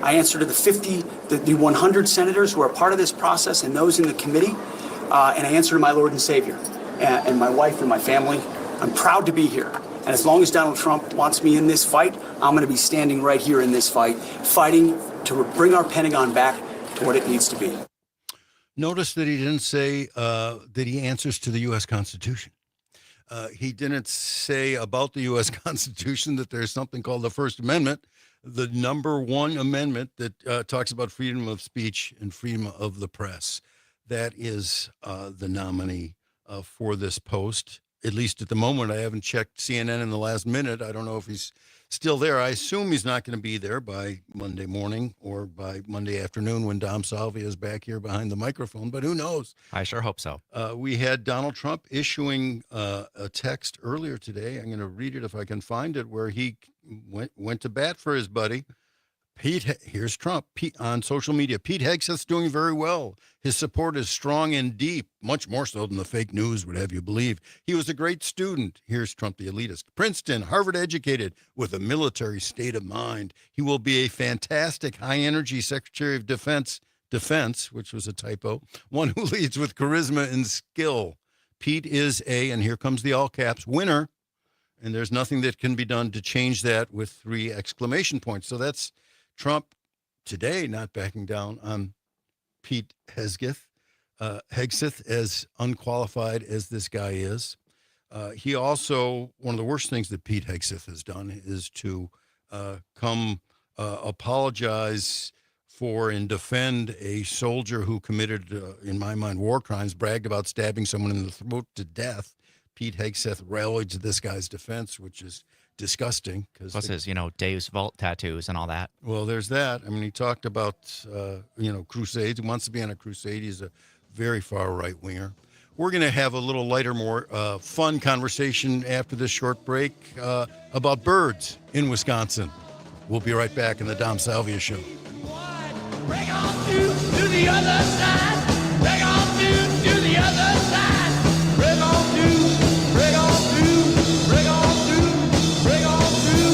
I answer to the 100 senators who are part of this process and those in the committee. And I answer to my Lord and Savior and my wife and my family. I'm proud to be here. And as long as Donald Trump wants me in this fight, I'm going to be standing right here in this fight, fighting to bring our Pentagon back to what it needs to be. Notice that he didn't say that he answers to the U.S. Constitution. He didn't say about the U.S. Constitution that there's something called the First Amendment, the number one amendment that talks about freedom of speech and freedom of the press. That is the nominee for this post. At least at the moment. I haven't checked CNN in the last minute. I don't know if he's still there. I assume he's not going to be there by Monday morning or by Monday afternoon when Dom Salvia is back here behind the microphone, but who knows? I sure hope so. We had Donald Trump issuing a text earlier today. I'm going to read it if I can find it, where he went to bat for his buddy. Here's Trump on social media. Pete Hegseth's doing very well. His support is strong and deep, much more so than the fake news would have you believe. He was a great student. Here's Trump, the elitist. Princeton, Harvard educated with a military state of mind. He will be a fantastic high-energy Secretary of Defense, which was a typo, one who leads with charisma and skill. Pete is and here comes the all caps, winner, and there's nothing that can be done to change that with 3 exclamation points. So that's Trump today not backing down on Pete Hegseth, as unqualified as this guy is. He also, one of the worst things that Pete Hegseth has done is to come apologize for and defend a soldier who committed, in my mind, war crimes, bragged about stabbing someone in the throat to death. Pete Hegseth rallied to this guy's defense, which is disgusting. Plus his, Deus Vult tattoos and all that. Well, there's that. I mean, he talked about, crusades. He wants to be on a crusade. He's a very far right winger. We're going to have a little lighter, more fun conversation after this short break about birds in Wisconsin. We'll be right back in the Dom Salvia Show. Break on to the other side. Break on to the other side. Break on to, break on to, break on to, break on to.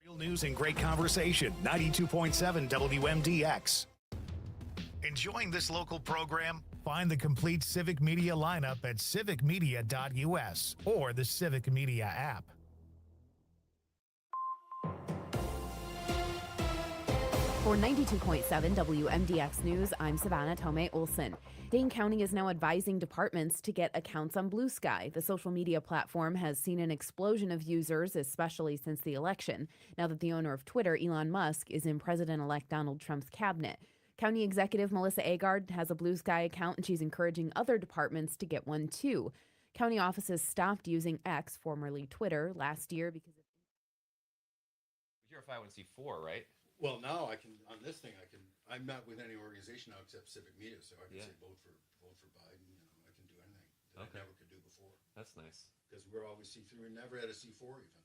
Real news and great conversation. 92.7 WMDX. Enjoying this local program? Find the complete Civic Media lineup at civicmedia.us or the Civic Media app. For 92.7 WMDX News, I'm Savannah Tomei Olson. Dane County is now advising departments to get accounts on Blue Sky. The social media platform has seen an explosion of users, especially since the election, now that the owner of Twitter, Elon Musk, is in President-elect Donald Trump's cabinet. County Executive Melissa Agard has a Blue Sky account, and she's encouraging other departments to get one too. County offices stopped using X, formerly Twitter, last year because of... You're a 501c4, right? Well, now I can, on this thing, I'm not with any organization now except Civic Media, so I can say vote for Biden, I can do anything that I never could do before. That's nice. Because we're always C3, we never had a C4 even.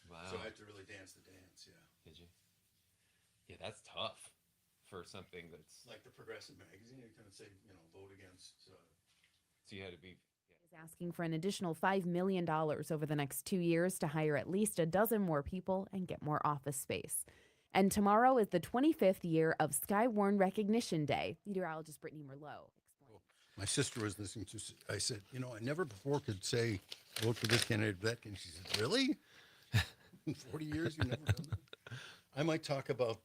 Wow. So I have to really dance the dance, yeah. Did you? Yeah, that's tough for something that's... Like the Progressive magazine, you kind of say, vote against... So you had to be... is asking for an additional $5 million over the next 2 years to hire at least a dozen more people and get more office space. And tomorrow is the 25th year of Skywarn Recognition Day. Meteorologist Brittany Merlot explained. My sister was listening to, I said, I never before could say, vote for this candidate, that candidate. She said, really? In 40 years, you've never done that? I might talk about,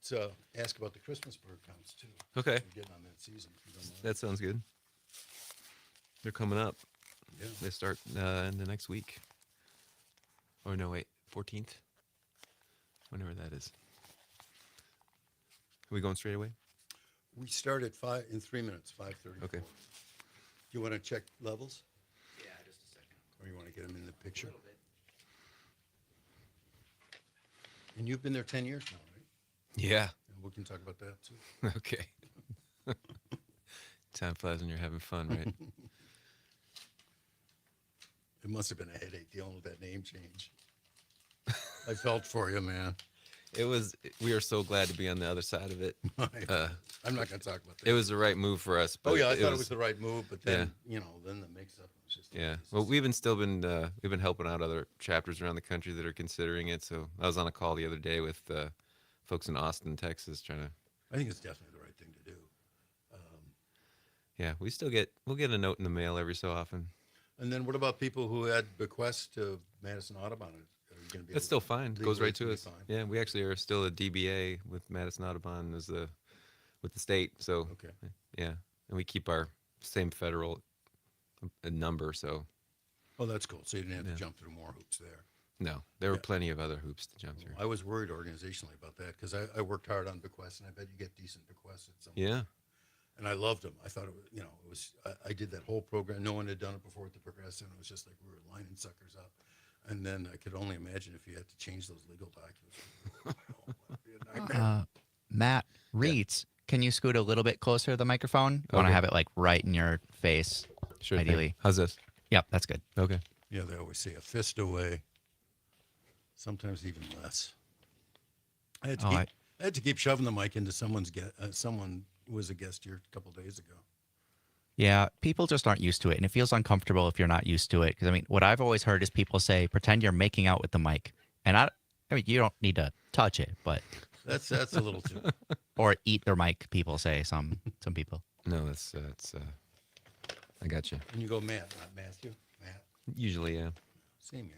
ask about the Christmas bird counts, too. Okay. We're getting on that season. If you don't mind. That sounds good. They're coming up. Yeah. They start in the next week. Or no, wait, 14th? Whenever that is. Are we going straight away? We start at 3 minutes, 5:30. Okay. Do you want to check levels? Yeah, just a second. Or you want to get them in the picture? A little bit. And you've been there 10 years now, right? Yeah. And we can talk about that, too. Okay. Time flies when you're having fun, right? It must have been a headache dealing with that name change. I felt for you, man. We are so glad to be on the other side of it. I'm not going to talk about that. It was the right move for us. But I thought it was the right move, but then, then the mix-up was just... Yeah. Well, we've been helping out other chapters around the country that are considering it. So I was on a call the other day with folks in Austin, Texas, trying to... I think it's definitely the right thing to do. Yeah, we'll get a note in the mail every so often. And then what about people who had bequests to Madison Audubon? That's still fine. It goes right to us. Yeah, we actually are still a DBA with Madison Audubon with the state. So yeah, and we keep our same federal number. So. Oh, that's cool. So you didn't have to jump through more hoops there. No, there were plenty of other hoops to jump through. I was worried organizationally about that because I worked hard on bequests, and I bet you get decent bequests at some point. Yeah. And I loved them. I thought I did that whole program. No one had done it before with the Progressive, and it was just like we were lining suckers up. And then I could only imagine if you had to change those legal documents. Matt Reitz, can you scoot a little bit closer to the microphone? I want to have it like right in your face, sure ideally. Thing. How's this? Yep, that's good. Okay. Yeah, they always say a fist away. Sometimes even less. I had to keep shoving the mic into someone who was a guest here a couple days ago. Yeah, people just aren't used to it, and it feels uncomfortable if you're not used to it. Because what I've always heard is people say, "Pretend you're making out with the mic," and I mean, you don't need to touch it, but that's a little too. Or eat their mic. People say some people. No, that's I got you. And you go Matt, not Matthew. Matt. Usually, yeah. Same here.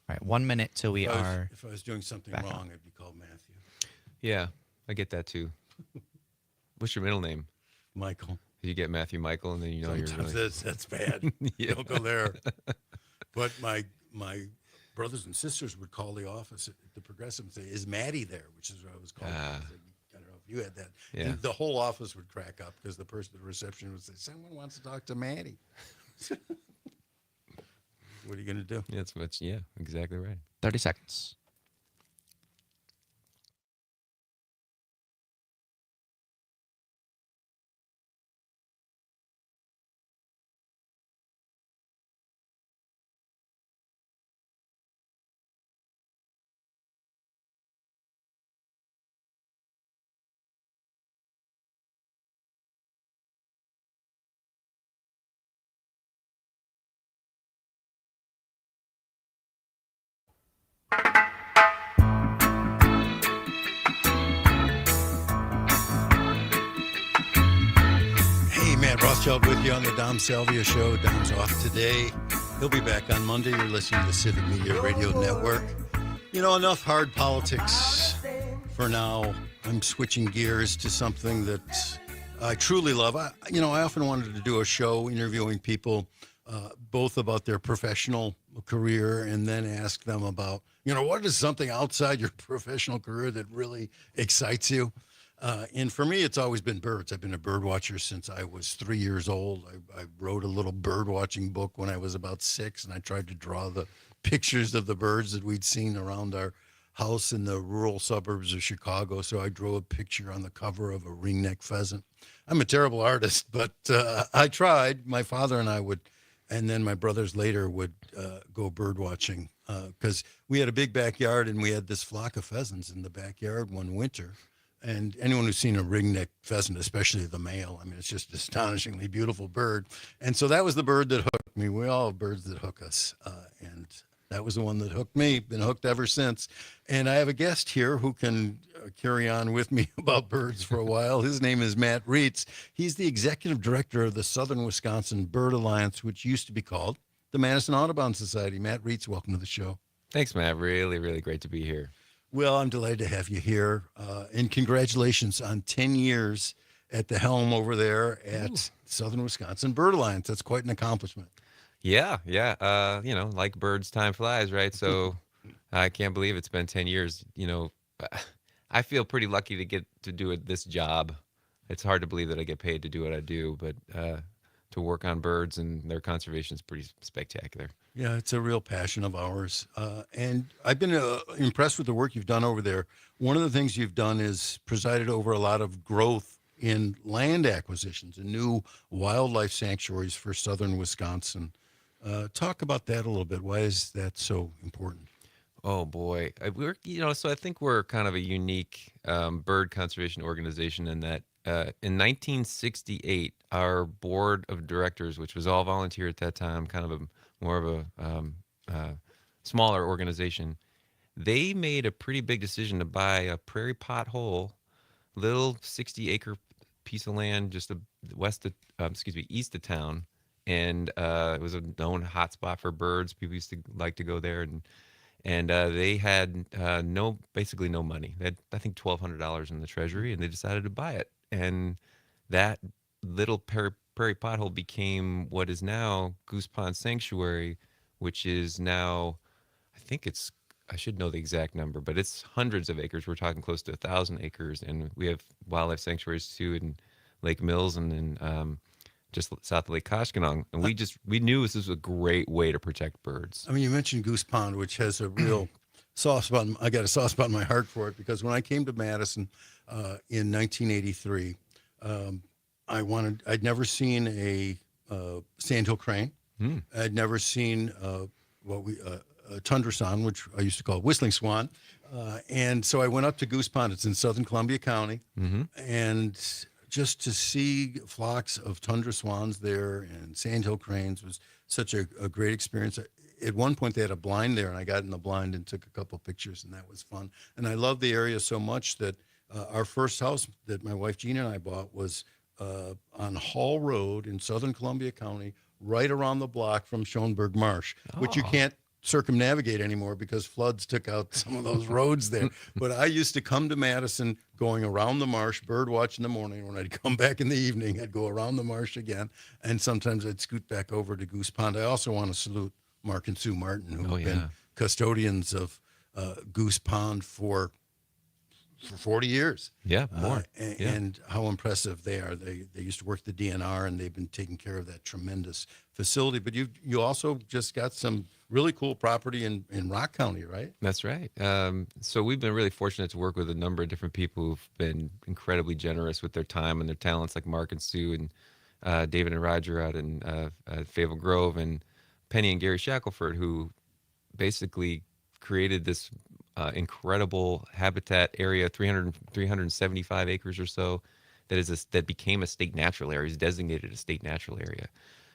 All right, 1 minute till we are. If I was doing something wrong, I'd be called Matthew. Yeah, I get that too. What's your middle name? Michael. You get Matthew Michael, and then you're really... that's bad. Yeah. Don't go there. But my brothers and sisters would call the office at the Progressive and say, "Is Maddie there?" Which is what I was called. I don't know if you had that. Yeah. And the whole office would crack up because the person at the reception would say, "Someone wants to talk to Maddie." What are you going to do? Yeah, yeah, exactly right. 30 seconds. Rothschild with you on the Dom Salvia Show. Dom's off today. He'll be back on Monday. You're listening to the Civic Media Radio Network. You know, enough hard politics for now. I'm switching gears to something that I truly love. I often wanted to do a show interviewing people both about their professional career and then ask them about, what is something outside your professional career that really excites you? And for me, it's always been birds. I've been a bird watcher since I was 3 years old. I wrote a little bird watching book when I was about 6, and I tried to draw the pictures of the birds that we'd seen around our house in the rural suburbs of Chicago. So I drew a picture on the cover of a ringneck pheasant. I'm a terrible artist, but I tried. My father and I would, and then my brothers later would go bird watching because we had a big backyard and we had this flock of pheasants in the backyard one winter. And anyone who's seen a ringneck pheasant, especially the male, it's just an astonishingly beautiful bird. And so that was the bird that hooked me. We all have birds that hook us. And that was the one that hooked me. Been hooked ever since. And I have a guest here who can carry on with me about birds for a while. His name is Matt Reitz. He's the executive director of the Southern Wisconsin Bird Alliance, which used to be called the Madison Audubon Society. Matt Reitz, welcome to the show. Thanks, Matt. Really, really great to be here. Well, I'm delighted to have you here. And congratulations on 10 years at the helm over there at Southern Wisconsin Bird Alliance. That's quite an accomplishment. Yeah. Like birds, time flies, right? So I can't believe it's been 10 years. I feel pretty lucky to get to do this job. It's hard to believe that I get paid to do what I do, but to work on birds and their conservation is pretty spectacular. Yeah, it's a real passion of ours. And I've been impressed with the work you've done over there. One of the things you've done is presided over a lot of growth in land acquisitions and new wildlife sanctuaries for southern Wisconsin. Talk about that a little bit. Why is that so important? Oh boy, so I think we're kind of a unique bird conservation organization in that in 1968, our board of directors, which was all volunteer at that time, kind of more of a smaller organization, they made a pretty big decision to buy a prairie pothole, little 60-acre piece of land just east of town, and it was a known hotspot for birds. People used to like to go there, and they had basically no money. They had, I think, $1,200 in the treasury, and they decided to buy it. And that little prairie pothole became what is now Goose Pond Sanctuary, which is now, I should know the exact number, but it's hundreds of acres. We're talking close to 1,000 acres. And we have wildlife sanctuaries too in Lake Mills and then just south of Lake Koshkonong. And we knew this was a great way to protect birds. You mentioned Goose Pond, which has a real soft spot. I got a soft spot in my heart for it because when I came to Madison in 1983, I'd never seen a sandhill crane. I'd never seen a tundra swan, which I used to call whistling swan. And so I went up to Goose Pond. It's in southern Columbia County. And just to see flocks of tundra swans there and sandhill cranes was such a great experience. At one point, they had a blind there, and I got in the blind and took a couple pictures, and that was fun. And I love the area so much that our first house that my wife Gina and I bought was on Hall Road in southern Columbia County, right around the block from Schoenberg Marsh, which you can't circumnavigate anymore because floods took out some of those roads there. But I used to come to Madison going around the marsh, bird watch in the morning. When I'd come back in the evening, I'd go around the marsh again, and sometimes I'd scoot back over to Goose Pond. I also want to salute Mark and Sue Martin, who have been custodians of Goose Pond for 40 years. Yeah, more. And how impressive they are. They used to work the DNR, and they've been taking care of that tremendous facility. But you also just got some really cool property in Rock County, right? That's right. So we've been really fortunate to work with a number of different people who've been incredibly generous with their time and their talents, like Mark and Sue and David and Roger out in Fayetteville Grove, and Penny and Gary Shackelford, who basically created this incredible habitat area, 375 acres or so, that became a state natural area, is designated a state natural area.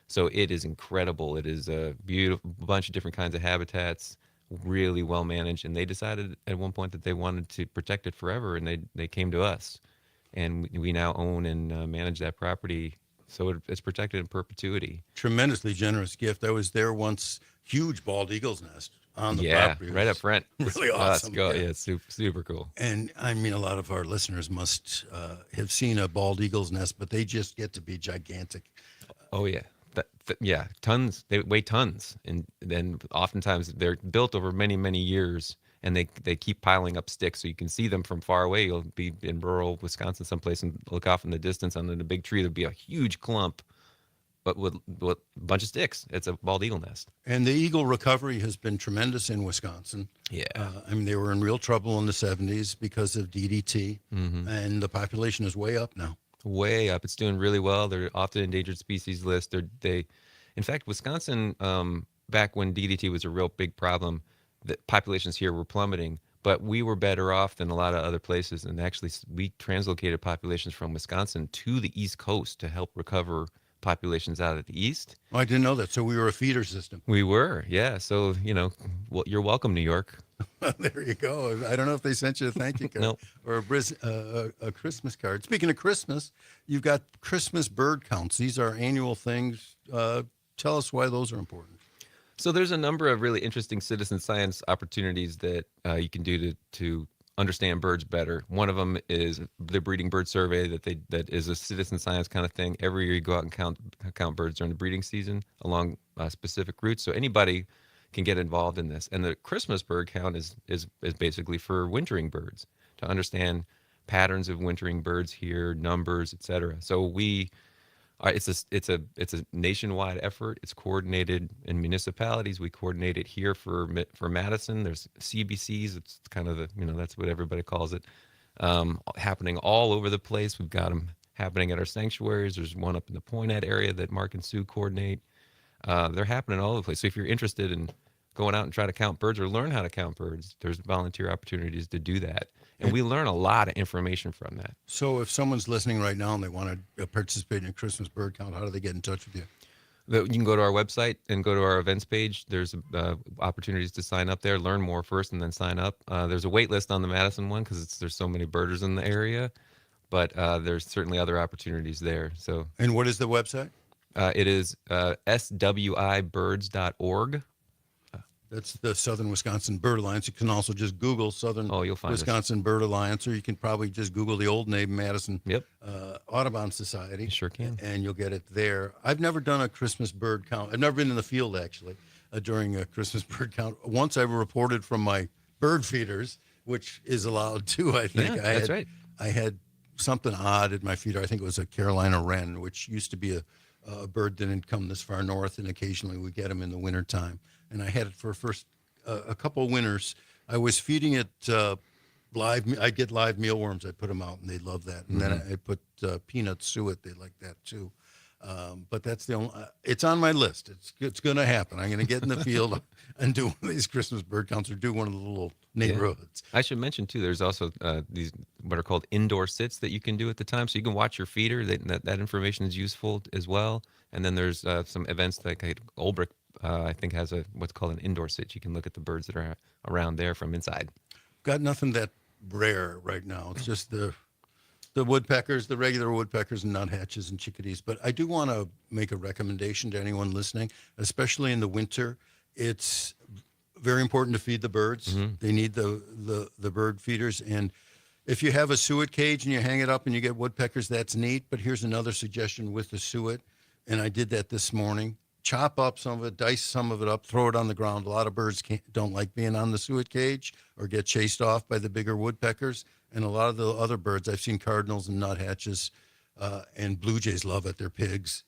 So it is incredible. It is a beautiful bunch of different kinds of habitats, really well managed. And they decided at one point that they wanted to protect it forever, and they came to us. And we now own and manage that property So it's protected in perpetuity. Tremendously generous gift. I was there once. Huge bald eagle's nest on the Yeah, property. It right was up front. Really Let's awesome. go. Yeah, it's super cool. And I mean, a lot of our listeners must have seen a bald eagle's nest, but they just get to be gigantic. Oh yeah, yeah, tons. They weigh tons, and then oftentimes they're built over many years, and they keep piling up sticks, so you can see them from far away. You'll be in rural Wisconsin someplace and look off in the distance, and in a big tree there'll be a huge clump, but with a bunch of sticks. It's a bald eagle nest. And the eagle recovery has been tremendous in Wisconsin. Yeah. I mean, they were in real trouble in the 70s because of DDT, and the population is way up now. Way up. It's doing really well. They're off the endangered species list. In fact, Wisconsin, back when DDT was a real big problem, the populations here were plummeting, but we were better off than a lot of other places. And actually, we translocated populations from Wisconsin to the East Coast to help recover populations out of the East. Oh, I didn't know that. So we were a feeder system. We were, yeah. So, well, you're welcome, New York. There you go. I don't know if they sent you a thank you card or a Christmas card. Speaking of Christmas, you've got Christmas bird counts. These are annual things. Tell us why those are important. So there's a number of really interesting citizen science opportunities that you can do to understand birds better. One of them is the breeding bird survey that is a citizen science kind of thing. Every year you go out and count birds during the breeding season along specific routes. So anybody can get involved in this. And the Christmas bird count is basically for wintering birds, to understand patterns of wintering birds here, numbers, etc. So it's a nationwide effort. It's coordinated in municipalities. We coordinate it here for Madison. There's CBCs. It's kind of that's what everybody calls it. Happening all over the place. We've got them happening at our sanctuaries. There's one up in the Poinette area that Mark and Sue coordinate. They're happening all over the place. So if you're interested in going out and try to count birds or learn how to count birds, there's volunteer opportunities to do that. And we learn a lot of information from that. So if someone's listening right now and they want to participate in a Christmas bird count, how do they get in touch with you? You can go to our website and go to our events page. There's opportunities to sign up there, learn more first, and then sign up. There's a wait list on the Madison one because there's so many birders in the area, but there's certainly other opportunities there. So. And what is the website? It is swibirds.org. That's the Southern Wisconsin Bird Alliance. You can also just Google Southern you'll find Wisconsin Bird Alliance, or you can probably just Google the old name, Madison Yep. Audubon Society. You sure can. And you'll get it there. I've never done a Christmas bird count. I've never been in the field, actually, during a Christmas bird count. Once I reported from my bird feeders, which is allowed too, I think. Yeah, that's right. I had something odd at my feeder. I think it was a Carolina wren, which used to be a bird that didn't come this far north, and occasionally we get them in the wintertime. And I had it for a couple of winters. I was feeding it live. I'd get live mealworms. I'd put them out, and they love that. And then I put peanut suet. They like that too. But that's the only. It's on my list. It's going to happen. I'm going to get in the field and do one of these Christmas bird counts, or do one of the little neighborhoods. Yeah. I should mention too. There's also these what are called indoor sits that you can do at the time, so you can watch your feeder. That information is useful as well. And then there's some events like Olbrich. I think has what's called an indoor sit. You can look at the birds that are around there from inside. Got nothing that rare right now. It's just the woodpeckers, the regular woodpeckers and nuthatches and chickadees. But I do want to make a recommendation to anyone listening, especially in the winter. It's very important to feed the birds. They need the bird feeders. And if you have a suet cage and you hang it up and you get woodpeckers, that's neat. But here's another suggestion with the suet, and I did that this morning. Chop up some of it, dice some of it up, throw it on the ground. A lot of birds don't like being on the suet cage or get chased off by the bigger woodpeckers. And a lot of the other birds, I've seen cardinals and nuthatches and blue jays love it. They're pigs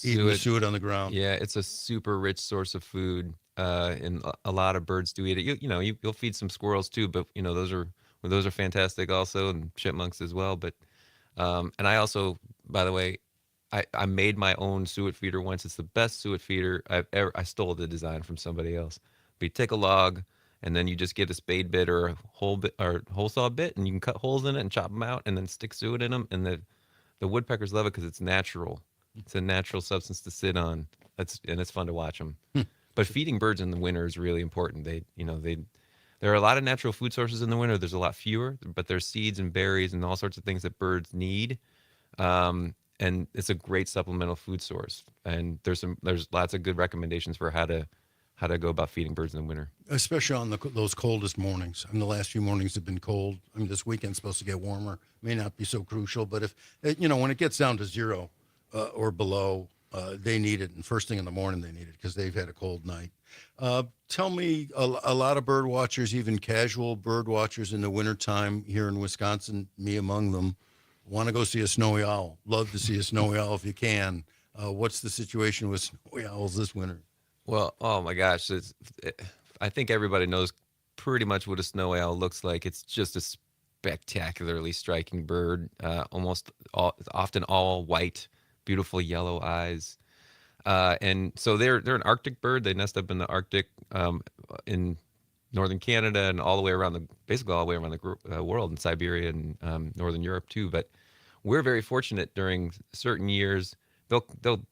eating the suet on the ground. Yeah, it's a super rich source of food, and a lot of birds do eat it. You'll feed some squirrels too, but those are fantastic also, and chipmunks as well. But and I also, by the way, I made my own suet feeder once. It's the best suet feeder I've ever. I stole the design from somebody else. But you take a log, and then you just get a spade bit or a hole saw bit, and you can cut holes in it and chop them out, and then stick suet in them. And the woodpeckers love it because it's natural. It's a natural substance to sit on. And it's fun to watch them. But feeding birds in the winter is really important. There are a lot of natural food sources in the winter. There's a lot fewer, but there's seeds and berries and all sorts of things that birds need. and it's a great supplemental food source. And there's lots of good recommendations for how to go about feeding birds in the winter, especially on those coldest mornings. I mean, the last few mornings have been cold. I mean, this weekend's supposed to get warmer. May not be so crucial, but if when it gets down to 0 or below, they need it. And first thing in the morning, they need it because they've had a cold night. Tell me, a lot of bird watchers, even casual bird watchers in the wintertime here in Wisconsin, me among them, want to go see a snowy owl. Love to see a snowy owl if you can. What's the situation with snowy owls this winter? Well, oh my gosh, I think everybody knows pretty much what a snowy owl looks like. It's just a spectacularly striking bird, often all white, beautiful yellow eyes. And so they're an Arctic bird. They nest up in the Arctic, in northern Canada and basically all the way around the world, in Siberia and northern Europe too. But we're very fortunate during certain years. They'll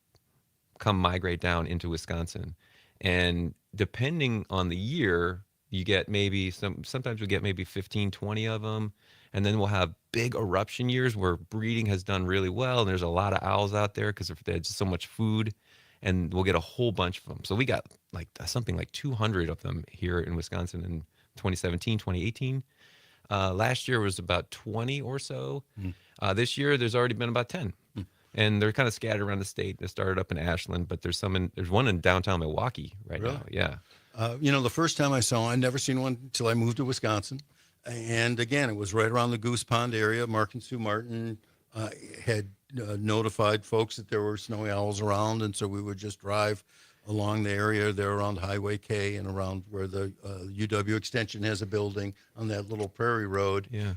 come migrate down into Wisconsin, and depending on the year, you get sometimes we get maybe 15, 20 of them, and then we'll have big eruption years where breeding has done really well, and there's a lot of owls out there because there's so much food, and we'll get a whole bunch of them. So we got something like 200 of them here in Wisconsin in 2017, 2018. Last year was about 20 or so. This year, there's already been about 10. And they're kind of scattered around the state. They started up in Ashland, but there's one in downtown Milwaukee now. Yeah. The first time I saw one, I'd never seen one until I moved to Wisconsin. And again, it was right around the Goose Pond area. Mark and Sue Martin had notified folks that there were snowy owls around. And so we would just drive along the area there around Highway K and around where the UW Extension has a building on that little prairie road. Yeah.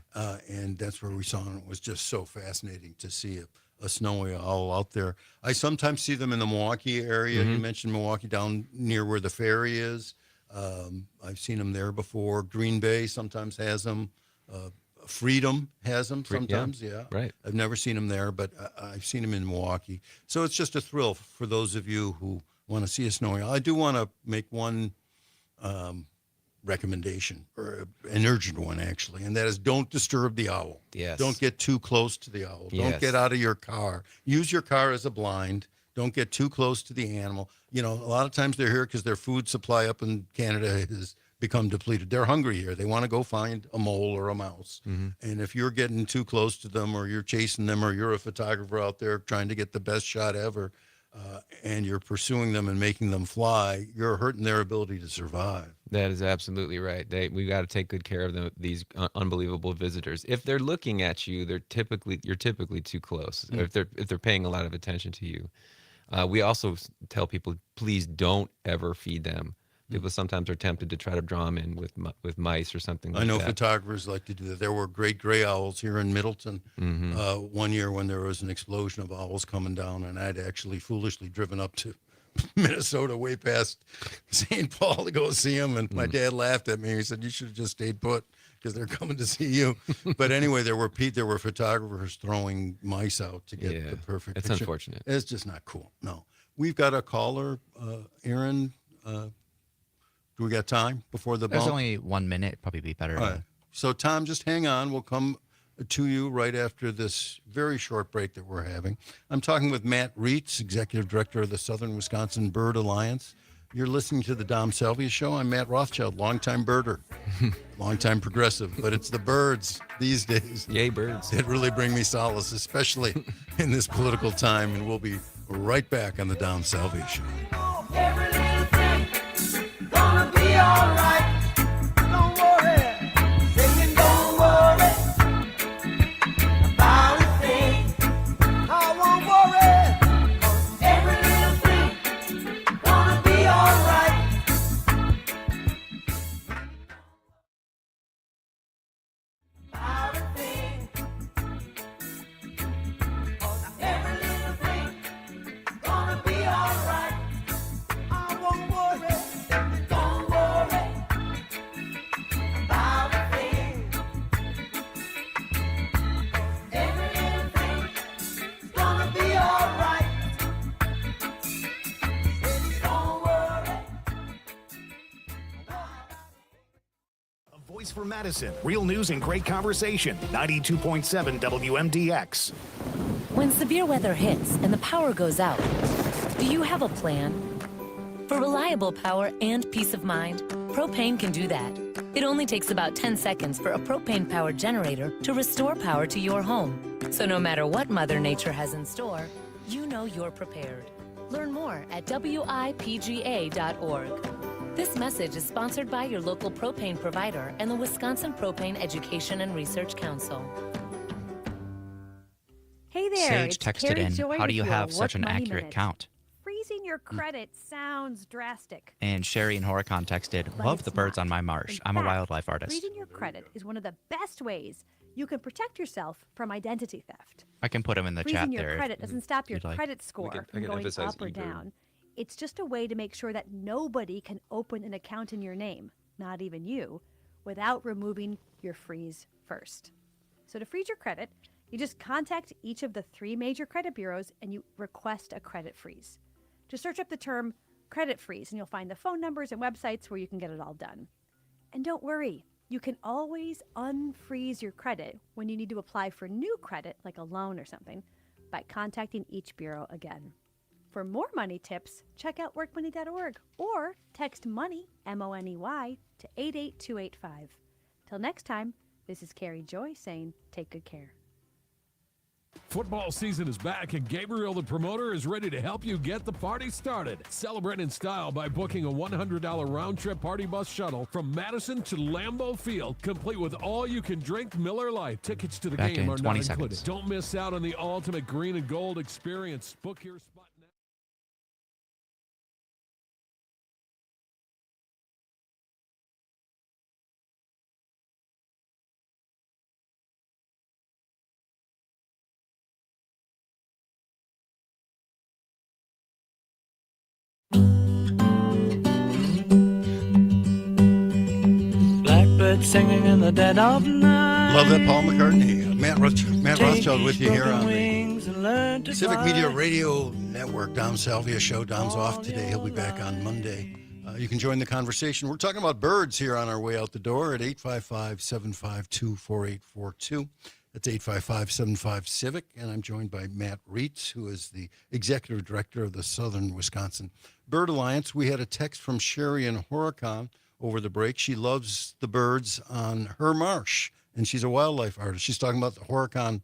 And that's where we saw them. It was just so fascinating to see a snowy owl out there. I sometimes see them in the Milwaukee area. You mentioned Milwaukee, down near where the ferry is. I've seen them there before. Green Bay sometimes has them. Freedom has them sometimes. Yeah. Right. I've never seen them there, but I've seen them in Milwaukee. So it's just a thrill for those of you who want to see a snowy owl. I do want to make one recommendation, or an urgent one actually, and that is don't disturb the owl. Yes. Don't get too close to the owl. Yes. Don't get out of your car. Use your car as a blind. Don't get too close to the animal. A lot of times they're here because their food supply up in Canada has become depleted. They're hungry here. They want to go find a mole or a mouse. And if you're getting too close to them, or you're chasing them, or you're a photographer out there trying to get the best shot ever, and you're pursuing them and making them fly, you're hurting their ability to survive. That is absolutely right. We got to take good care of these unbelievable visitors. If they're looking at you, you're typically too close. If they're paying a lot of attention to you. We also tell people, please don't ever feed them. People sometimes are tempted to try to draw them in with mice or something like that. I know photographers like to do that. There were great gray owls here in Middleton one year when there was an explosion of owls coming down, and I'd actually foolishly driven up to Minnesota way past St. Paul to go see them, and my dad laughed at me. He said, "You should have just stayed put because they're coming to see you." But anyway, there were photographers throwing mice out to get the perfect picture. It's unfortunate. It's just not cool. No. We've got a caller, Aaron. Do we got time before the bump? There's only 1 minute. Probably be better. All right. So, Tom, just hang on. We'll come to you right after this very short break that we're having. I'm talking with Matt Reitz, Executive Director of the Southern Wisconsin Bird Alliance. You're listening to the Dom Salvia Show. I'm Matt Rothschild, longtime birder, longtime progressive, but it's the birds these days. Yay, birds. That really bring me solace, especially in this political time. And we'll be right back on the Dom Salvia Show. Every little thing gonna be all right. Don't worry, singing, don't worry about a thing. I won't worry, 'cause every little thing gonna be all right. About a thing, 'cause every little thing gonna be all right. I won't worry, don't worry about a thing. Every little thing's gonna be all right. Don't worry. A voice for Madison. Real news and great conversation. 92.7 WMDX. When severe weather hits and the power goes out, do you have a plan? For reliable power and peace of mind, propane can do that. It only takes about 10 seconds for a propane-powered generator to restore power to your home. So no matter what Mother Nature has in store, you know you're prepared. Learn more at wipga.org. This message is sponsored by your local propane provider and the Wisconsin Propane Education and Research Council. Hey there, Sage it's texted Carrie in, Joy how do with you your have such Work an Money accurate Minute. count? Freezing your credit sounds drastic. And Sherry and Horicon texted, But love it's the birds not. on my marsh. In I'm a fact, wildlife artist. Freezing your credit is one of the best ways you can protect yourself from identity theft. I can put them in the Freezing chat your there. credit doesn't stop your you'd like. credit score I from can going emphasize up or eBird. down. It's just a way to make sure that nobody can open an account in your name, not even you, without removing your freeze first. So to freeze your credit, you just contact each of the 3 major credit bureaus and you request a credit freeze. Just search up the term credit freeze and you'll find the phone numbers and websites where you can get it all done. And don't worry, you can always unfreeze your credit when you need to apply for new credit, like a loan or something, by contacting each bureau again. For more money tips, check out workmoney.org or text MONEY, M-O-N-E-Y, to 88285. Till next time, this is Carrie Joy saying take good care. Football season is back, and Gabriel the Promoter is ready to help you get the party started. Celebrate in style by booking a $100 round-trip party bus shuttle from Madison to Lambeau Field, complete with all-you-can-drink Miller Lite. Tickets to the Back game in are 20 not included. seconds. Don't miss out on the ultimate green and gold experience. Book your spot now. Blackbird singing in the dead of night. Love that, Paul McCartney. Matt Rothschild with you here on the Civic Media Radio Network. Dom Salvia show. Dom's off today. He'll be back on Monday. You can join the conversation. We're talking about birds here on our way out the door at 855-752-4842. That's 855-75-CIVIC. And I'm joined by Matt Reitz, who is the executive director of the Southern Wisconsin Bird Alliance. We had a text from Sherry and Horicon over the break. She loves the birds on her marsh, and she's a wildlife artist. She's talking about the Horicon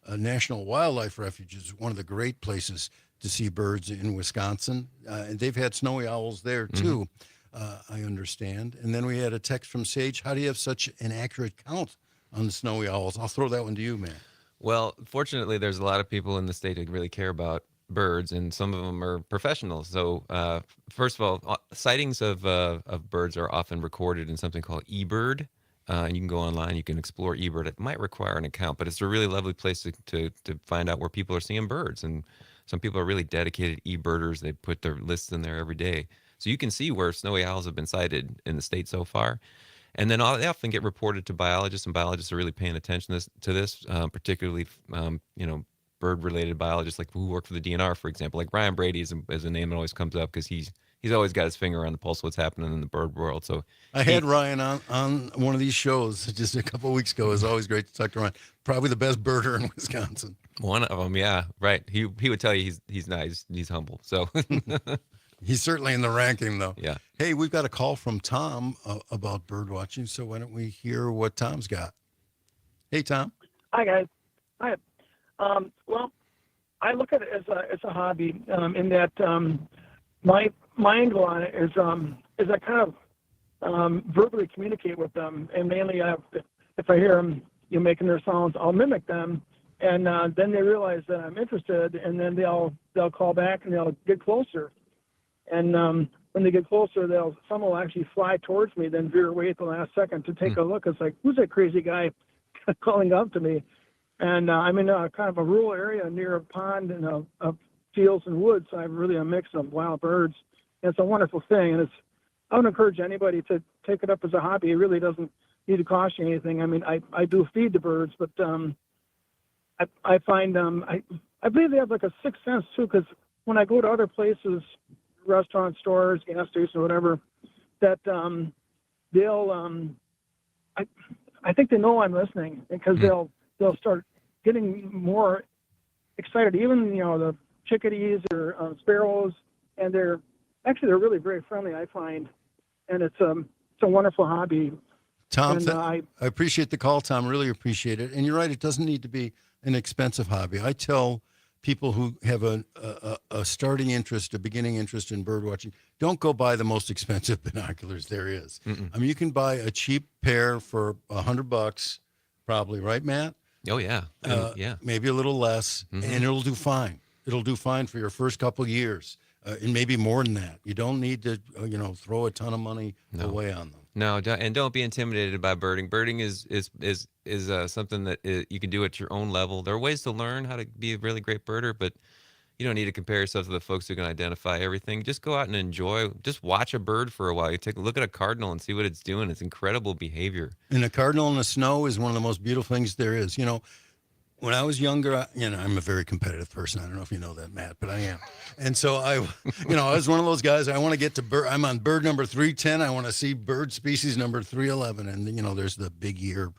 National Wildlife Refuge, is one of the great places to see birds in Wisconsin. And they've had snowy owls there, too, I understand. And then we had a text from Sage. How do you have such an accurate count on the snowy owls? I'll throw that one to you, man. Well, fortunately, there's a lot of people in the state who really care about birds, and some of them are professionals. So, first of all, sightings of birds are often recorded in something called eBird. And you can go online, you can explore eBird. It might require an account, but it's a really lovely place to find out where people are seeing birds. And some people are really dedicated eBirders. They put their lists in there every day. So you can see where snowy owls have been sighted in the state so far. And then they often get reported to biologists, and biologists are really paying attention to this, particularly, bird-related biologists like who work for the DNR, for example. Like Ryan Brady is a name that always comes up because he's always got his finger on the pulse of what's happening in the bird world. So I had Ryan on one of these shows just a couple of weeks ago. It was always great to talk to Ryan. Probably the best birder in Wisconsin. One of them, yeah, right. He would tell you he's nice, he's humble. So he's certainly in the ranking, though. Yeah. Hey, we've got a call from Tom about bird watching. So why don't we hear what Tom's got? Hey, Tom. Hi, guys. Hi. Well, I look at it as a hobby in that my angle on it is I kind of verbally communicate with them, and mainly if I hear them making their sounds, I'll mimic them, and then they realize that I'm interested, and then they'll call back and they'll get closer, and when they get closer, some will actually fly towards me, then veer away at the last second to take a look. It's like, who's that crazy guy calling up to me? And I'm in a kind of a rural area near a pond and a fields and woods. So I have really a mix of wild birds. And it's a wonderful thing. And I would encourage anybody to take it up as a hobby. It really doesn't need to cost you anything. I mean, I do feed the birds, but I find I believe they have like a sixth sense too, because when I go to other places, restaurants, stores, gas stations, or whatever, that they'll I think they know I'm listening, because they'll start getting more excited. Even the chickadees or sparrows, and they're really very friendly, I find, and it's a wonderful hobby. Tom, And, I appreciate the call, Tom. Really appreciate it. And you're right; it doesn't need to be an expensive hobby. I tell people who have a starting interest, a beginning interest in bird watching, don't go buy the most expensive binoculars there is. Mm-mm. I mean, you can buy a cheap pair for $100, probably, right, Matt? Oh yeah, yeah. Maybe a little less, and it'll do fine. It'll do fine for your first couple of years, and maybe more than that. You don't need to, throw a ton of money away on them. No, and don't be intimidated by birding. Birding is something that you can do at your own level. There are ways to learn how to be a really great birder, but you don't need to compare yourself to the folks who can identify everything. Just go out and enjoy. Just watch a bird for a while. You take a look at a cardinal and see what it's doing. It's incredible behavior. And a cardinal in the snow is one of the most beautiful things there is. When I was younger, I'm a very competitive person. I don't know if you know that, Matt, but I am. And so I was one of those guys. I want to get to bird. I'm on bird number 310. I want to see bird species number 311. And there's the Big Ear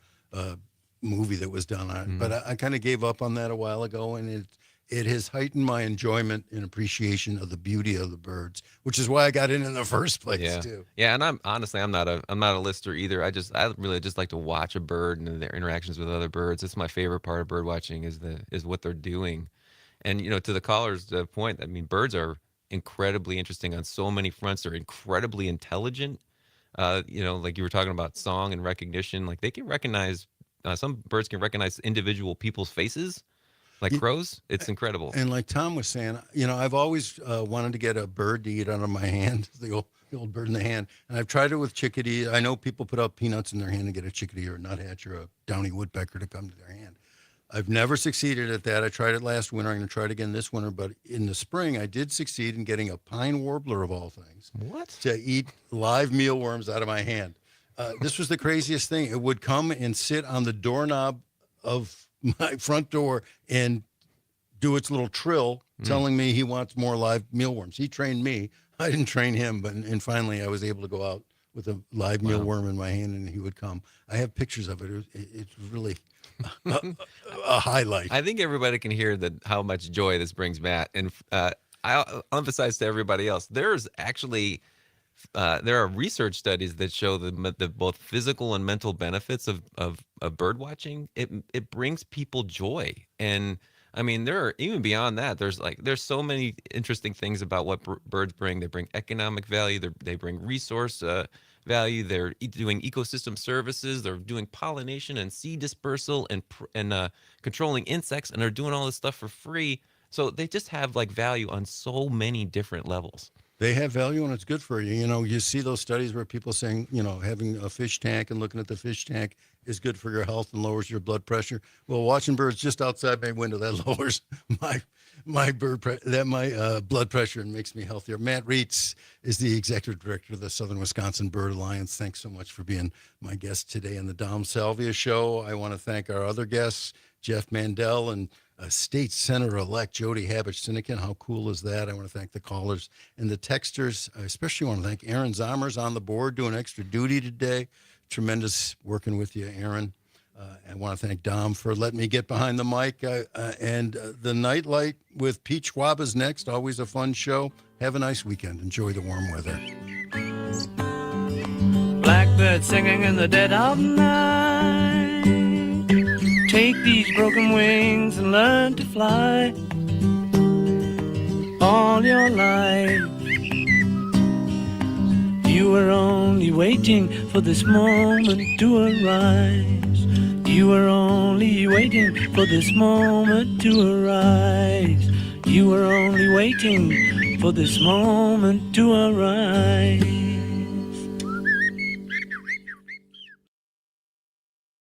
movie that was done on it. But I kind of gave up on that a while ago, and it has heightened my enjoyment and appreciation of the beauty of the birds, which is why I got in the first place too. Yeah, and I'm not a lister either. I really just like to watch a bird and their interactions with other birds. It's my favorite part of bird watching is what they're doing. And to the caller's point, I mean, birds are incredibly interesting on so many fronts. They're incredibly intelligent. Like you were talking about song and recognition. Like they can recognize some birds can recognize individual people's faces. Like crows, it's incredible. And like Tom was saying, I've always wanted to get a bird to eat out of my hand, the old bird in the hand. And I've tried it with chickadee. I know people put out peanuts in their hand to get a chickadee or a nuthatch or a downy woodpecker to come to their hand. I've never succeeded at that. I tried it last winter. I'm going to try it again this winter. But in the spring, I did succeed in getting a pine warbler, of all things, to eat live mealworms out of my hand. This was the craziest thing. It would come and sit on the doorknob of my front door and do its little trill telling me he wants more live mealworms. He trained me. I didn't train him, and finally I was able to go out with a live mealworm in my hand and he would come. I have pictures of it. It's really a highlight. I think everybody can hear how much joy this brings Matt. And I'll emphasize to everybody else, there's actually there are research studies that show the both physical and mental benefits of bird watching. It brings people joy, and I mean there are even beyond that. There's so many interesting things about what birds bring. They bring economic value. They bring resource value. They're doing ecosystem services. They're doing pollination and seed dispersal and controlling insects, and they're doing all this stuff for free. So they just have value on so many different levels. They have value and it's good for you. You see those studies where people saying, having a fish tank and looking at the fish tank is good for your health and lowers your blood pressure. Well, watching birds just outside my window, that lowers my blood pressure and makes me healthier. Matt Reitz is the executive director of the Southern Wisconsin Bird Alliance. Thanks so much for being my guest today on the Dom Salvia Show. I want to thank our other guests, Jeff Mandel and State Senator-elect Jody Habich-Sinekin. How cool is that? I want to thank the callers and the texters. I especially want to thank Aaron Zommers on the board doing extra duty today. Tremendous working with you, Aaron. I want to thank Dom for letting me get behind the mic. And the Nightlight with Pete Schwab is next. Always a fun show. Have a nice weekend. Enjoy the warm weather. Blackbird singing in the dead of night. Take these broken wings and learn to fly all your life. You were only waiting for this moment to arise. You were only waiting for this moment to arise. You were only waiting for this moment to arise.